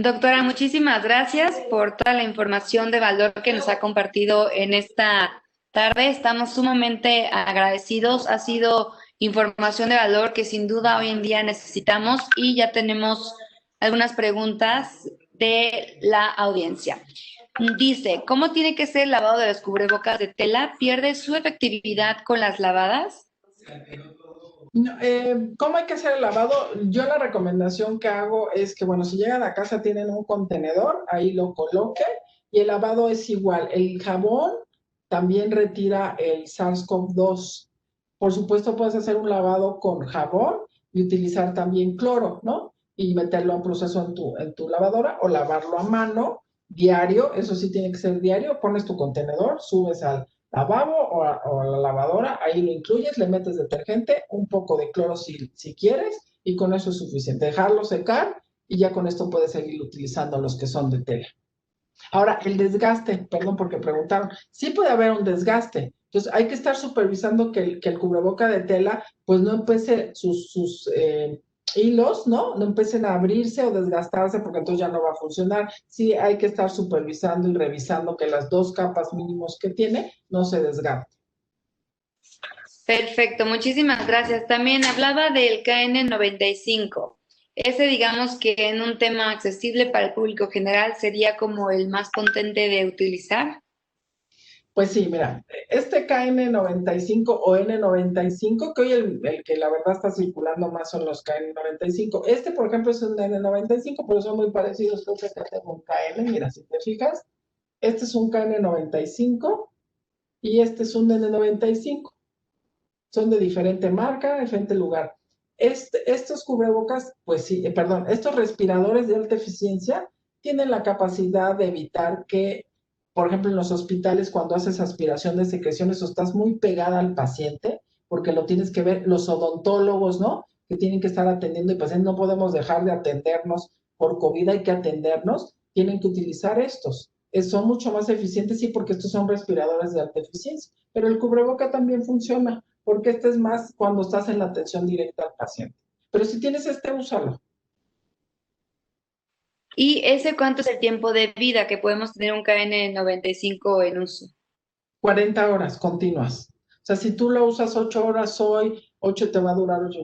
Speaker 1: Doctora, muchísimas gracias por toda la información de valor que nos ha compartido en esta tarde. Estamos sumamente agradecidos. Ha sido información de valor que sin duda hoy en día necesitamos y ya tenemos algunas preguntas de la audiencia. Dice, ¿cómo tiene que ser el lavado de los cubrebocas de tela? ¿Pierde su efectividad con las lavadas?
Speaker 2: No, ¿cómo hay que hacer el lavado? Yo la recomendación que hago es que, bueno, si llegan a casa tienen un contenedor, ahí lo coloquen y el lavado es igual. El jabón también retira el SARS-CoV-2. Por supuesto, puedes hacer un lavado con jabón y utilizar también cloro, ¿no? Y meterlo en proceso en tu lavadora o lavarlo a mano diario. Eso sí tiene que ser diario. Pones tu contenedor, subes al lavabo o a la lavadora, ahí lo incluyes, le metes detergente, un poco de cloro si quieres, y con eso es suficiente. Dejarlo secar y ya con esto puedes seguir utilizando los que son de tela. Ahora, el desgaste, perdón porque preguntaron, sí puede haber un desgaste, Entonces hay que estar supervisando que el cubreboca de tela pues no empiece sus hilos, ¿no? No empiecen a abrirse o desgastarse porque entonces ya no va a funcionar. Sí hay que estar supervisando y revisando que las 2 capas mínimos que tiene no se desgasten.
Speaker 1: Perfecto, muchísimas gracias. También hablaba del KN95. Ese, digamos que en un tema accesible para el público general sería como el más potente de utilizar.
Speaker 2: Pues sí, mira, este KN95 o N95, que hoy el que la verdad está circulando más son los KN95. Este, por ejemplo, es un N95, pero son muy parecidos. Creo que acá tengo un KN, mira, si te fijas, este es un KN95 y este es un N95. Son de diferente marca, diferente lugar. Estos cubrebocas, pues sí, perdón, estos respiradores de alta eficiencia tienen la capacidad de evitar que, por ejemplo, en los hospitales, cuando haces aspiración de secreciones o estás muy pegada al paciente, porque lo tienes que ver, los odontólogos, ¿no? Que tienen que estar atendiendo y pacientes, no podemos dejar de atendernos por COVID, hay que atendernos, tienen que utilizar estos. Son mucho más eficientes, sí, porque estos son respiradores de alta eficiencia, pero el cubreboca también funciona porque este es más cuando estás en la atención directa al paciente. Pero si tienes este, úsalo.
Speaker 1: ¿Y ese cuánto es el tiempo de vida que podemos tener un KN95 en uso?
Speaker 2: 40 horas continuas. O sea, si tú lo usas 8 horas hoy, 8 te va a durar 8,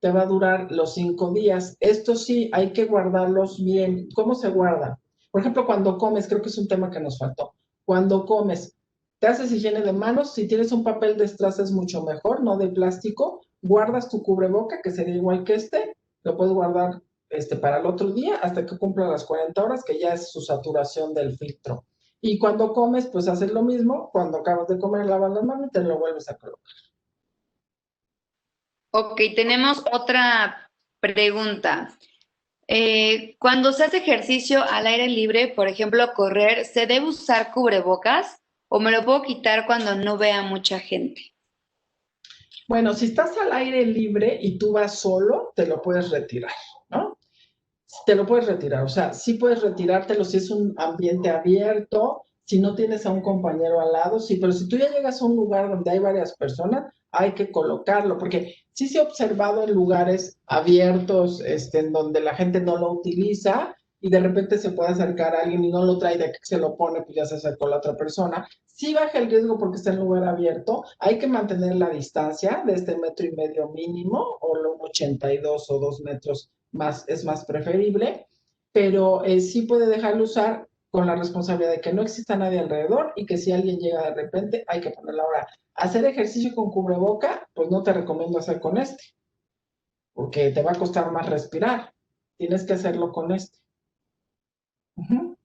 Speaker 2: te va a durar los 5 días. Esto sí, hay que guardarlos bien. ¿Cómo se guardan? Por ejemplo, cuando comes, creo que es un tema que nos faltó. Cuando comes, te haces higiene de manos. Si tienes un papel de estraza es mucho mejor, no de plástico. Guardas tu cubreboca, que sería igual que este. Lo puedes guardar para el otro día hasta que cumpla las 40 horas, que ya es su saturación del filtro. Y cuando comes, pues haces lo mismo. Cuando acabas de comer, lavas las manos y te lo vuelves a colocar.
Speaker 1: Ok, tenemos otra pregunta. Cuando se hace ejercicio al aire libre, por ejemplo, correr, ¿se debe usar cubrebocas o me lo puedo quitar cuando no vea mucha gente?
Speaker 2: Bueno, si estás al aire libre y tú vas solo, te lo puedes retirar, ¿no? Te lo puedes retirar, o sea, sí puedes retirártelo si es un ambiente abierto, si no tienes a un compañero al lado, sí, pero si tú ya llegas a un lugar donde hay varias personas, hay que colocarlo, porque sí se ha observado en lugares abiertos, en donde la gente no lo utiliza y de repente se puede acercar a alguien y no lo trae, de que se lo pone, pues ya se acercó la otra persona. Sí baja el riesgo porque está en lugar abierto, hay que mantener la distancia de 1,5 metros mínimo o los 82 o 2 metros más, es más preferible, pero sí puede dejarlo usar con la responsabilidad de que no exista nadie alrededor y que si alguien llega de repente hay que ponerla. Ahora, hacer ejercicio con cubreboca, pues no te recomiendo hacer con este, porque te va a costar más respirar. Tienes que hacerlo con este. Uh-huh.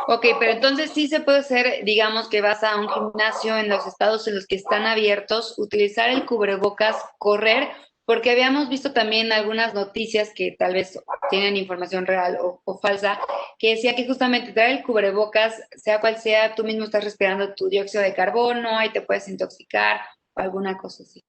Speaker 1: Ok, pero entonces sí se puede hacer, digamos que vas a un gimnasio en los estados en los que están abiertos, utilizar el cubrebocas, correr, porque habíamos visto también algunas noticias que tal vez tienen información real o falsa, que decía que justamente traer el cubrebocas, sea cual sea, tú mismo estás respirando tu dióxido de carbono y te puedes intoxicar o alguna cosa así.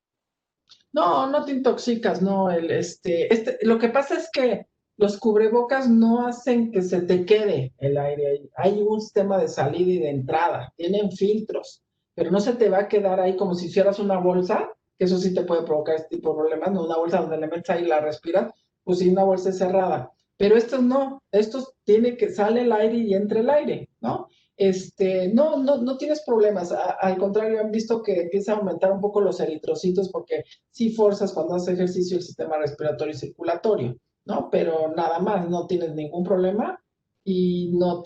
Speaker 2: No, no te intoxicas, no. Lo que pasa es que los cubrebocas no hacen que se te quede el aire ahí. Hay un sistema de salida y de entrada, tienen filtros, pero no se te va a quedar ahí como si hicieras una bolsa, que eso sí te puede provocar este tipo de problemas, no una bolsa donde le metes ahí y la respiras, pues sí, una bolsa cerrada. Pero estos no, estos tiene que sale el aire y entra el aire, ¿no? No tienes problemas. Al contrario, han visto que empieza a aumentar un poco los eritrocitos porque sí forzas cuando haces ejercicio el sistema respiratorio y circulatorio, ¿no? Pero nada más, no tienes ningún problema y no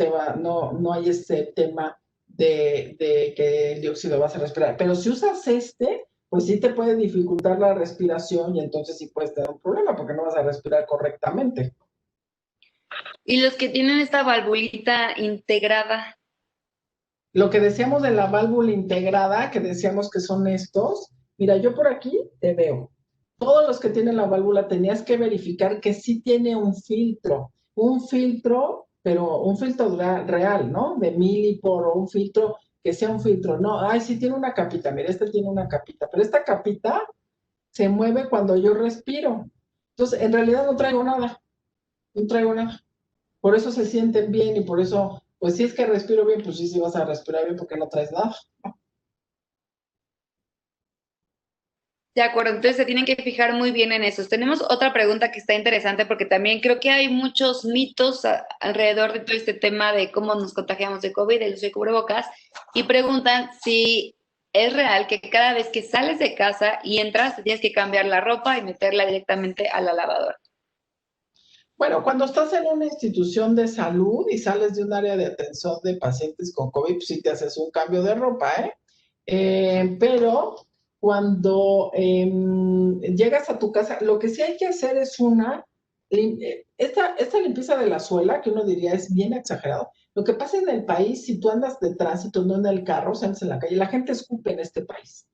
Speaker 2: hay ese tema de que el dióxido vas a respirar. Pero si usas pues sí te puede dificultar la respiración y entonces sí puedes tener un problema porque no vas a respirar correctamente.
Speaker 1: Y los que tienen esta valvulita integrada.
Speaker 2: Lo que decíamos de la válvula integrada, que decíamos que son estos, mira, yo por aquí te veo. Todos los que tienen la válvula tenías que verificar que sí tiene un filtro, pero un filtro real, ¿no? De milipor o un filtro que sea un filtro. No, ay, sí tiene una capita, mira, este tiene una capita, pero esta capita se mueve cuando yo respiro. Entonces, en realidad no traigo nada, no traigo nada. Por eso se sienten bien y por eso, pues si es que respiro bien, pues sí vas a respirar bien porque no traes nada.
Speaker 1: De acuerdo, entonces se tienen que fijar muy bien en eso. Tenemos otra pregunta que está interesante porque también creo que hay muchos mitos alrededor de todo este tema de cómo nos contagiamos de COVID, el uso de cubrebocas, y preguntan si es real que cada vez que sales de casa y entras, te tienes que cambiar la ropa y meterla directamente a la lavadora.
Speaker 2: Bueno, cuando estás en una institución de salud y sales de un área de atención de pacientes con COVID, pues sí te haces un cambio de ropa, ¿eh? Pero cuando llegas a tu casa, lo que sí hay que hacer es esta limpieza de la suela, que uno diría es bien exagerado. Lo que pasa en el país, si tú andas de tránsito, no en el carro, o sea, andas en la calle, la gente escupe en este país.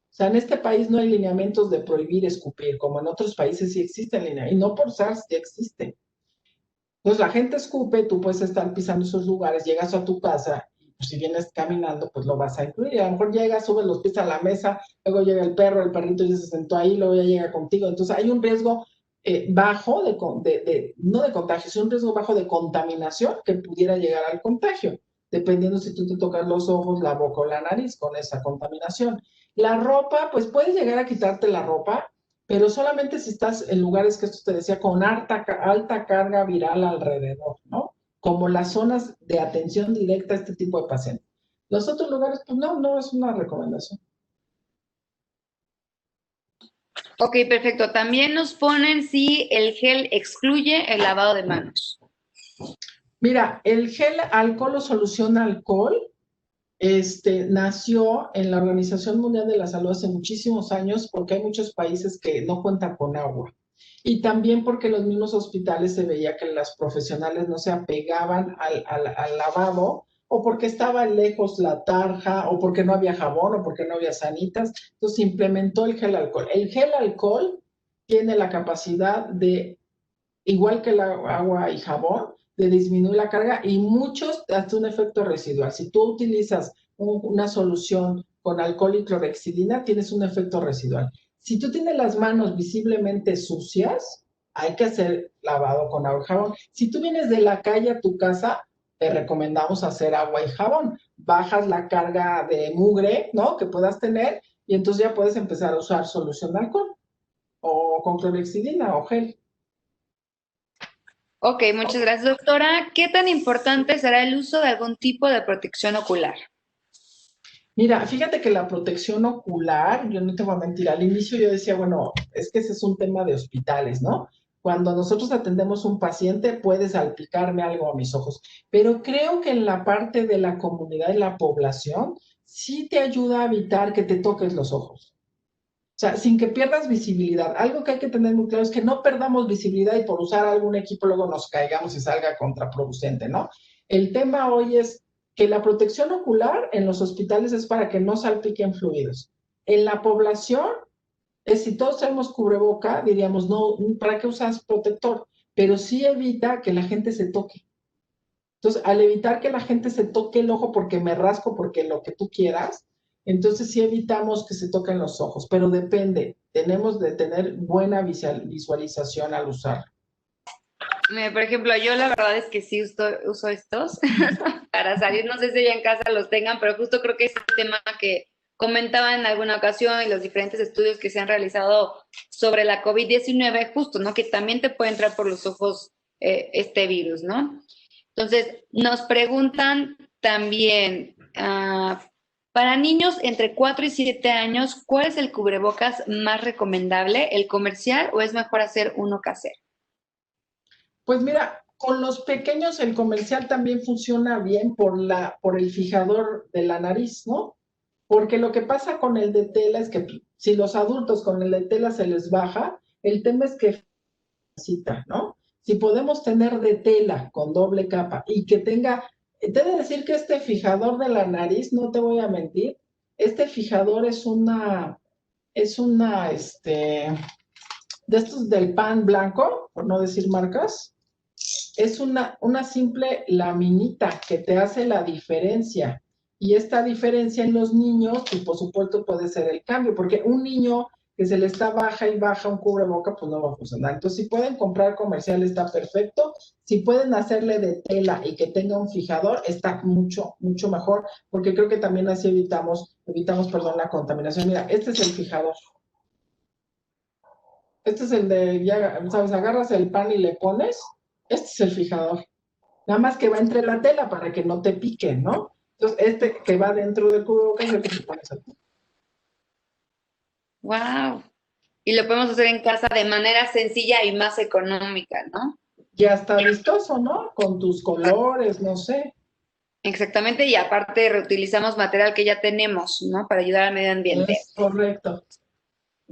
Speaker 2: O sea, en este país no hay lineamientos de prohibir escupir, como en otros países sí existen lineamientos, y no por SARS sí existen. Entonces la gente escupe, tú puedes estar pisando esos lugares, llegas a tu casa, y pues, si vienes caminando, pues lo vas a incluir. Y a lo mejor llegas, subes los pies a la mesa, luego llega el perro, el perrito ya se sentó ahí, luego ya llega contigo. Entonces hay un riesgo bajo no de contagio, sino un riesgo bajo de contaminación que pudiera llegar al contagio, dependiendo si tú te tocas los ojos, la boca o la nariz con esa contaminación. La ropa, pues puedes llegar a quitarte la ropa, pero solamente si estás en lugares que esto te decía con alta carga viral alrededor, ¿no? Como las zonas de atención directa a este tipo de pacientes. Los otros lugares, pues no es una recomendación.
Speaker 1: Ok, perfecto. También nos ponen si el gel excluye el lavado de manos.
Speaker 2: Mira, el gel alcohol o solución alcohol nació en la Organización Mundial de la Salud hace muchísimos años porque hay muchos países que no cuentan con agua. Y también porque en los mismos hospitales se veía que las profesionales no se apegaban al lavado, o porque estaba lejos la tarja, o porque no había jabón, o porque no había sanitas. Entonces se implementó el gel alcohol. El gel alcohol tiene la capacidad de, igual que el agua y jabón, de disminuir la carga y muchos hasta un efecto residual. Si tú utilizas una solución con alcohol y clorhexidina, tienes un efecto residual. Si tú tienes las manos visiblemente sucias, hay que hacer lavado con agua y jabón. Si tú vienes de la calle a tu casa, te recomendamos hacer agua y jabón. Bajas la carga de mugre, ¿no? Que puedas tener y entonces ya puedes empezar a usar solución de alcohol o con clorhexidina o gel.
Speaker 1: Ok, muchas gracias, doctora. ¿Qué tan importante será el uso de algún tipo de protección ocular?
Speaker 2: Mira, fíjate que la protección ocular, yo no te voy a mentir, al inicio yo decía, bueno, es que ese es un tema de hospitales, ¿no? Cuando nosotros atendemos un paciente, puede salpicarme algo a mis ojos, pero creo que en la parte de la comunidad y la población, sí te ayuda a evitar que te toques los ojos. O sea, sin que pierdas visibilidad. Algo que hay que tener muy claro es que no perdamos visibilidad y por usar algún equipo luego nos caigamos y salga contraproducente, ¿no? El tema hoy es que la protección ocular en los hospitales es para que no salpiquen fluidos. En la población, si todos tenemos cubreboca, diríamos, no, ¿para qué usas protector? Pero sí evita que la gente se toque. Entonces, al evitar que la gente se toque el ojo porque me rasco, porque lo que tú quieras, entonces sí evitamos que se toquen los ojos, pero depende, tenemos de tener buena visualización al usar.
Speaker 1: Por ejemplo, yo la verdad es que sí uso estos para salir, no sé si ya en casa los tengan, pero justo creo que es el tema que comentaba en alguna ocasión y los diferentes estudios que se han realizado sobre la COVID-19, justo, ¿no? Que también te puede entrar por los ojos este virus, ¿no? Entonces, nos preguntan también, para niños entre 4 y 7 años, ¿cuál es el cubrebocas más recomendable, el comercial o es mejor hacer uno casero?
Speaker 2: Pues mira, con los pequeños el comercial también funciona bien por el fijador de la nariz, ¿no? Porque lo que pasa con el de tela es que si los adultos con el de tela se les baja, el tema es que necesita, ¿no? Si podemos tener de tela con doble capa y que tenga, te he de decir que este fijador de la nariz, no te voy a mentir, este fijador de estos del pan blanco, por no decir marcas, es una simple laminita que te hace la diferencia. Y esta diferencia en los niños, y por supuesto puede ser el cambio, porque un niño que se le está baja y baja un cubreboca, pues no va a funcionar. Entonces, si pueden comprar comercial, está perfecto. Si pueden hacerle de tela y que tenga un fijador, está mucho, mucho mejor, porque creo que también así evitamos, perdón, la contaminación. Mira, este es el fijador. Este es el de, ya sabes, agarras el pan y le pones. Este es el fijador. Nada más que va entre la tela para que no te pique, ¿no? Entonces, este que va dentro del cubrebocas es el que te pones aquí.
Speaker 1: Wow. Y lo podemos hacer en casa de manera sencilla y más económica, ¿no?
Speaker 2: Ya está vistoso, ¿no? Con tus colores, no sé.
Speaker 1: Exactamente, y aparte reutilizamos material que ya tenemos, ¿no? Para ayudar al medio ambiente.
Speaker 2: Es correcto.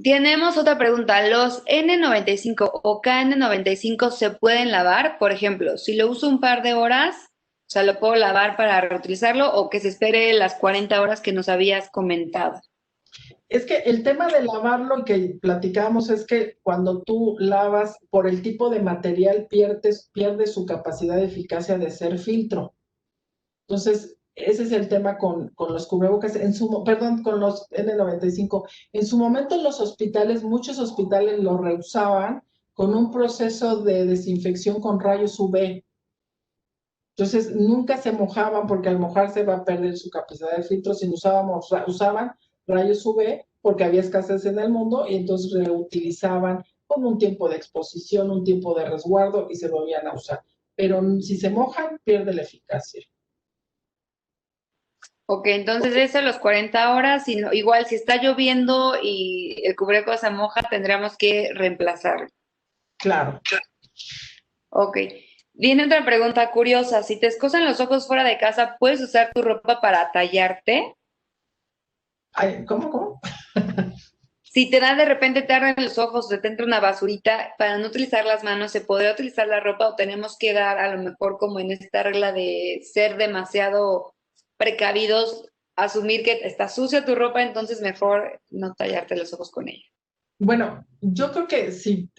Speaker 1: Tenemos otra pregunta. ¿Los N95 o KN95 se pueden lavar? Por ejemplo, si lo uso un par de horas, o sea, ¿lo puedo lavar para reutilizarlo o que se espere las 40 horas que nos habías comentado?
Speaker 2: Es que el tema de lavarlo y que platicábamos es que cuando tú lavas, por el tipo de material, pierde su capacidad de eficacia de ser filtro. Entonces, ese es el tema con los cubrebocas, perdón, con los N95. En su momento en los hospitales, muchos hospitales lo reusaban con un proceso de desinfección con rayos UV. Entonces, nunca se mojaban porque al mojarse va a perder su capacidad de filtro. Si usaban rayos UV porque había escasez en el mundo y entonces reutilizaban con un tiempo de exposición, un tiempo de resguardo y se volvían a usar. Pero si se mojan, pierde la eficacia.
Speaker 1: Ok, entonces eso, los 40 horas, igual si está lloviendo y el cubrebocas se moja, tendríamos que reemplazarlo.
Speaker 2: Claro.
Speaker 1: Ok. Viene otra pregunta curiosa. Si te escosan los ojos fuera de casa, ¿puedes usar tu ropa para tallarte?
Speaker 2: Ay, ¿cómo?
Speaker 1: Si te da de repente te arden los ojos, te entra una basurita, para no utilizar las manos, ¿se podría utilizar la ropa o tenemos que dar a lo mejor como en esta regla de ser demasiado precavidos, asumir que está sucia tu ropa, entonces mejor no tallarte los ojos con ella?
Speaker 2: Bueno, yo creo que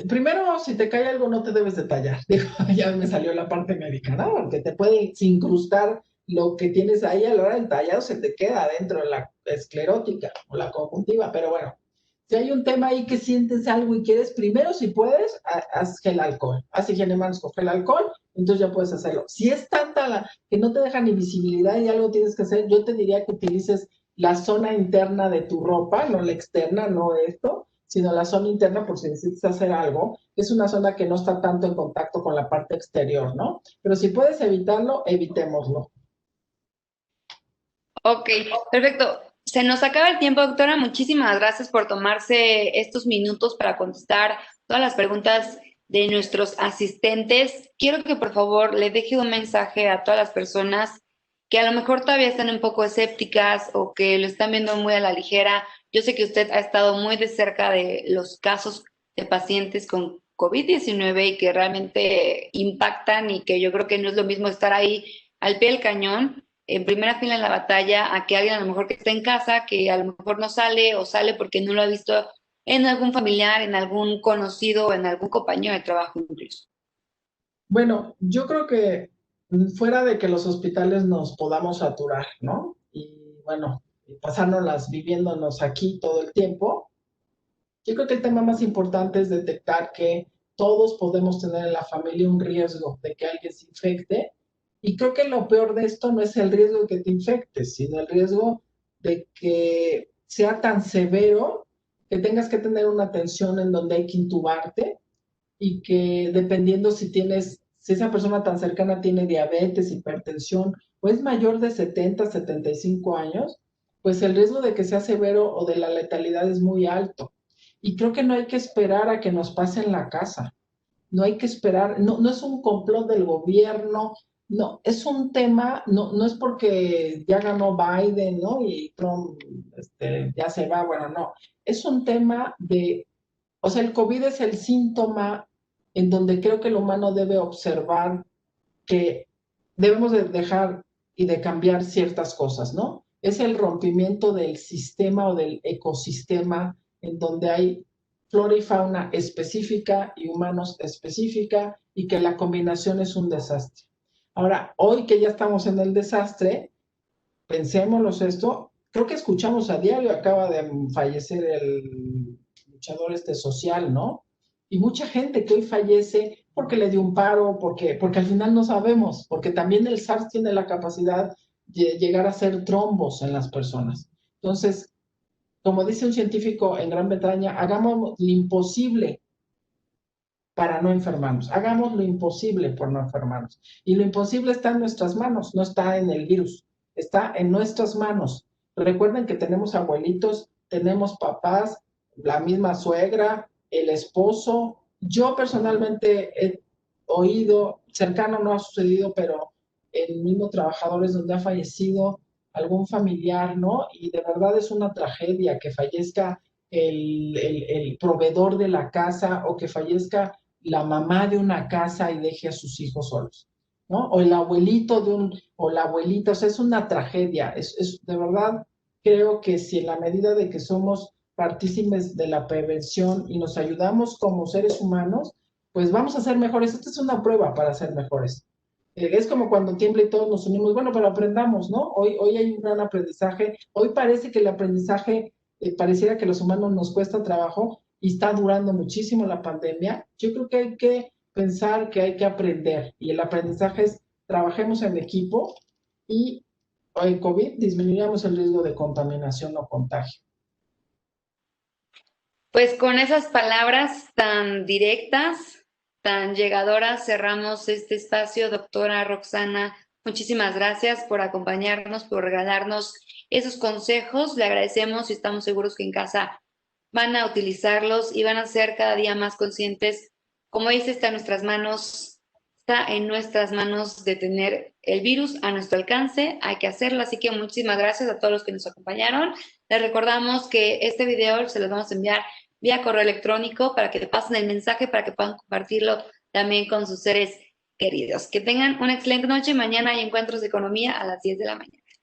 Speaker 2: primero, si te cae algo, no te debes detallar. Digo, ya me salió la parte médica, ¿no? Porque te puede incrustar lo que tienes ahí a la hora del tallado, se te queda dentro de la esclerótica o la conjuntiva. Pero bueno, si hay un tema ahí que sientes algo y quieres, primero, si puedes, haz gel alcohol. Haz higiene de manos con gel alcohol, entonces ya puedes hacerlo. Si es tanta que no te deja ni visibilidad y algo tienes que hacer, yo te diría que utilices la zona interna de tu ropa, no la externa, no esto, sino la zona interna por si necesitas hacer algo. Es una zona que no está tanto en contacto con la parte exterior, ¿no? Pero si puedes evitarlo, evitémoslo.
Speaker 1: Ok, perfecto. Se nos acaba el tiempo, doctora. Muchísimas gracias por tomarse estos minutos para contestar todas las preguntas de nuestros asistentes. Quiero que por favor le deje un mensaje a todas las personas que a lo mejor todavía están un poco escépticas o que lo están viendo muy a la ligera. Yo sé que usted ha estado muy de cerca de los casos de pacientes con COVID-19 y que realmente impactan y que yo creo que no es lo mismo estar ahí al pie del cañón en primera fila en la batalla a que alguien a lo mejor que está en casa, que a lo mejor no sale o sale porque no lo ha visto en algún familiar, en algún conocido o en algún compañero de trabajo incluso.
Speaker 2: Bueno, yo creo que fuera de que los hospitales nos podamos saturar, ¿no? Y bueno, pasárnoslas viviéndonos aquí todo el tiempo, yo creo que el tema más importante es detectar que todos podemos tener en la familia un riesgo de que alguien se infecte. Y creo que lo peor de esto no es el riesgo de que te infectes, sino el riesgo de que sea tan severo que tengas que tener una atención en donde hay que intubarte y que dependiendo si esa persona tan cercana tiene diabetes, hipertensión o es mayor de 70, 75 años, pues el riesgo de que sea severo o de la letalidad es muy alto. Y creo que no hay que esperar a que nos pase en la casa. No hay que esperar, no es un complot del gobierno, no, es un tema, no es porque ya ganó Biden, ¿no? Y Trump ya se va, bueno, no. Es un tema o sea, el COVID es el síntoma en donde creo que el humano debe observar que debemos de dejar y de cambiar ciertas cosas, ¿no? Es el rompimiento del sistema o del ecosistema en donde hay flora y fauna específica y humanos específica y que la combinación es un desastre. Ahora, hoy que ya estamos en el desastre, pensémoslo esto, creo que escuchamos a diario, acaba de fallecer el luchador social, ¿no? Y mucha gente que hoy fallece porque le dio un paro, porque al final no sabemos, porque también el SARS tiene la capacidad de llegar a hacer trombos en las personas. Entonces, como dice un científico en Gran Bretaña, hagamos lo imposible para no enfermarnos. Hagamos lo imposible por no enfermarnos. Y lo imposible está en nuestras manos, no está en el virus, está en nuestras manos. Recuerden que tenemos abuelitos, tenemos papás, la misma suegra, el esposo. Yo personalmente he oído, cercano no ha sucedido, pero en mismo trabajadores donde ha fallecido algún familiar, ¿no? Y de verdad es una tragedia que fallezca el proveedor de la casa o que fallezca la mamá de una casa y deje a sus hijos solos, ¿no? O el abuelito o la abuelita, o sea, es una tragedia. De verdad, creo que si en la medida de que somos partícipes de la prevención y nos ayudamos como seres humanos, pues vamos a ser mejores. Esta es una prueba para ser mejores. Es como cuando tiembla y todos nos unimos, bueno, pero aprendamos, ¿no? Hoy hay un gran aprendizaje. Hoy parece que el aprendizaje, pareciera que los humanos nos cuesta trabajo y está durando muchísimo la pandemia. Yo creo que hay que pensar que hay que aprender y el aprendizaje es trabajemos en equipo y el COVID disminuyamos el riesgo de contaminación o contagio.
Speaker 1: Pues con esas palabras tan directas, tan llegadoras, cerramos este espacio. Doctora Roxana, muchísimas gracias por acompañarnos, por regalarnos esos consejos. Le agradecemos y estamos seguros que en casa van a utilizarlos y van a ser cada día más conscientes. Como dice, está en nuestras manos detener el virus a nuestro alcance. Hay que hacerlo, así que muchísimas gracias a todos los que nos acompañaron. Les recordamos que este video se los vamos a enviar vía correo electrónico para que le pasen el mensaje, para que puedan compartirlo también con sus seres queridos. Que tengan una excelente noche. Mañana hay encuentros de economía a las 10 de la mañana.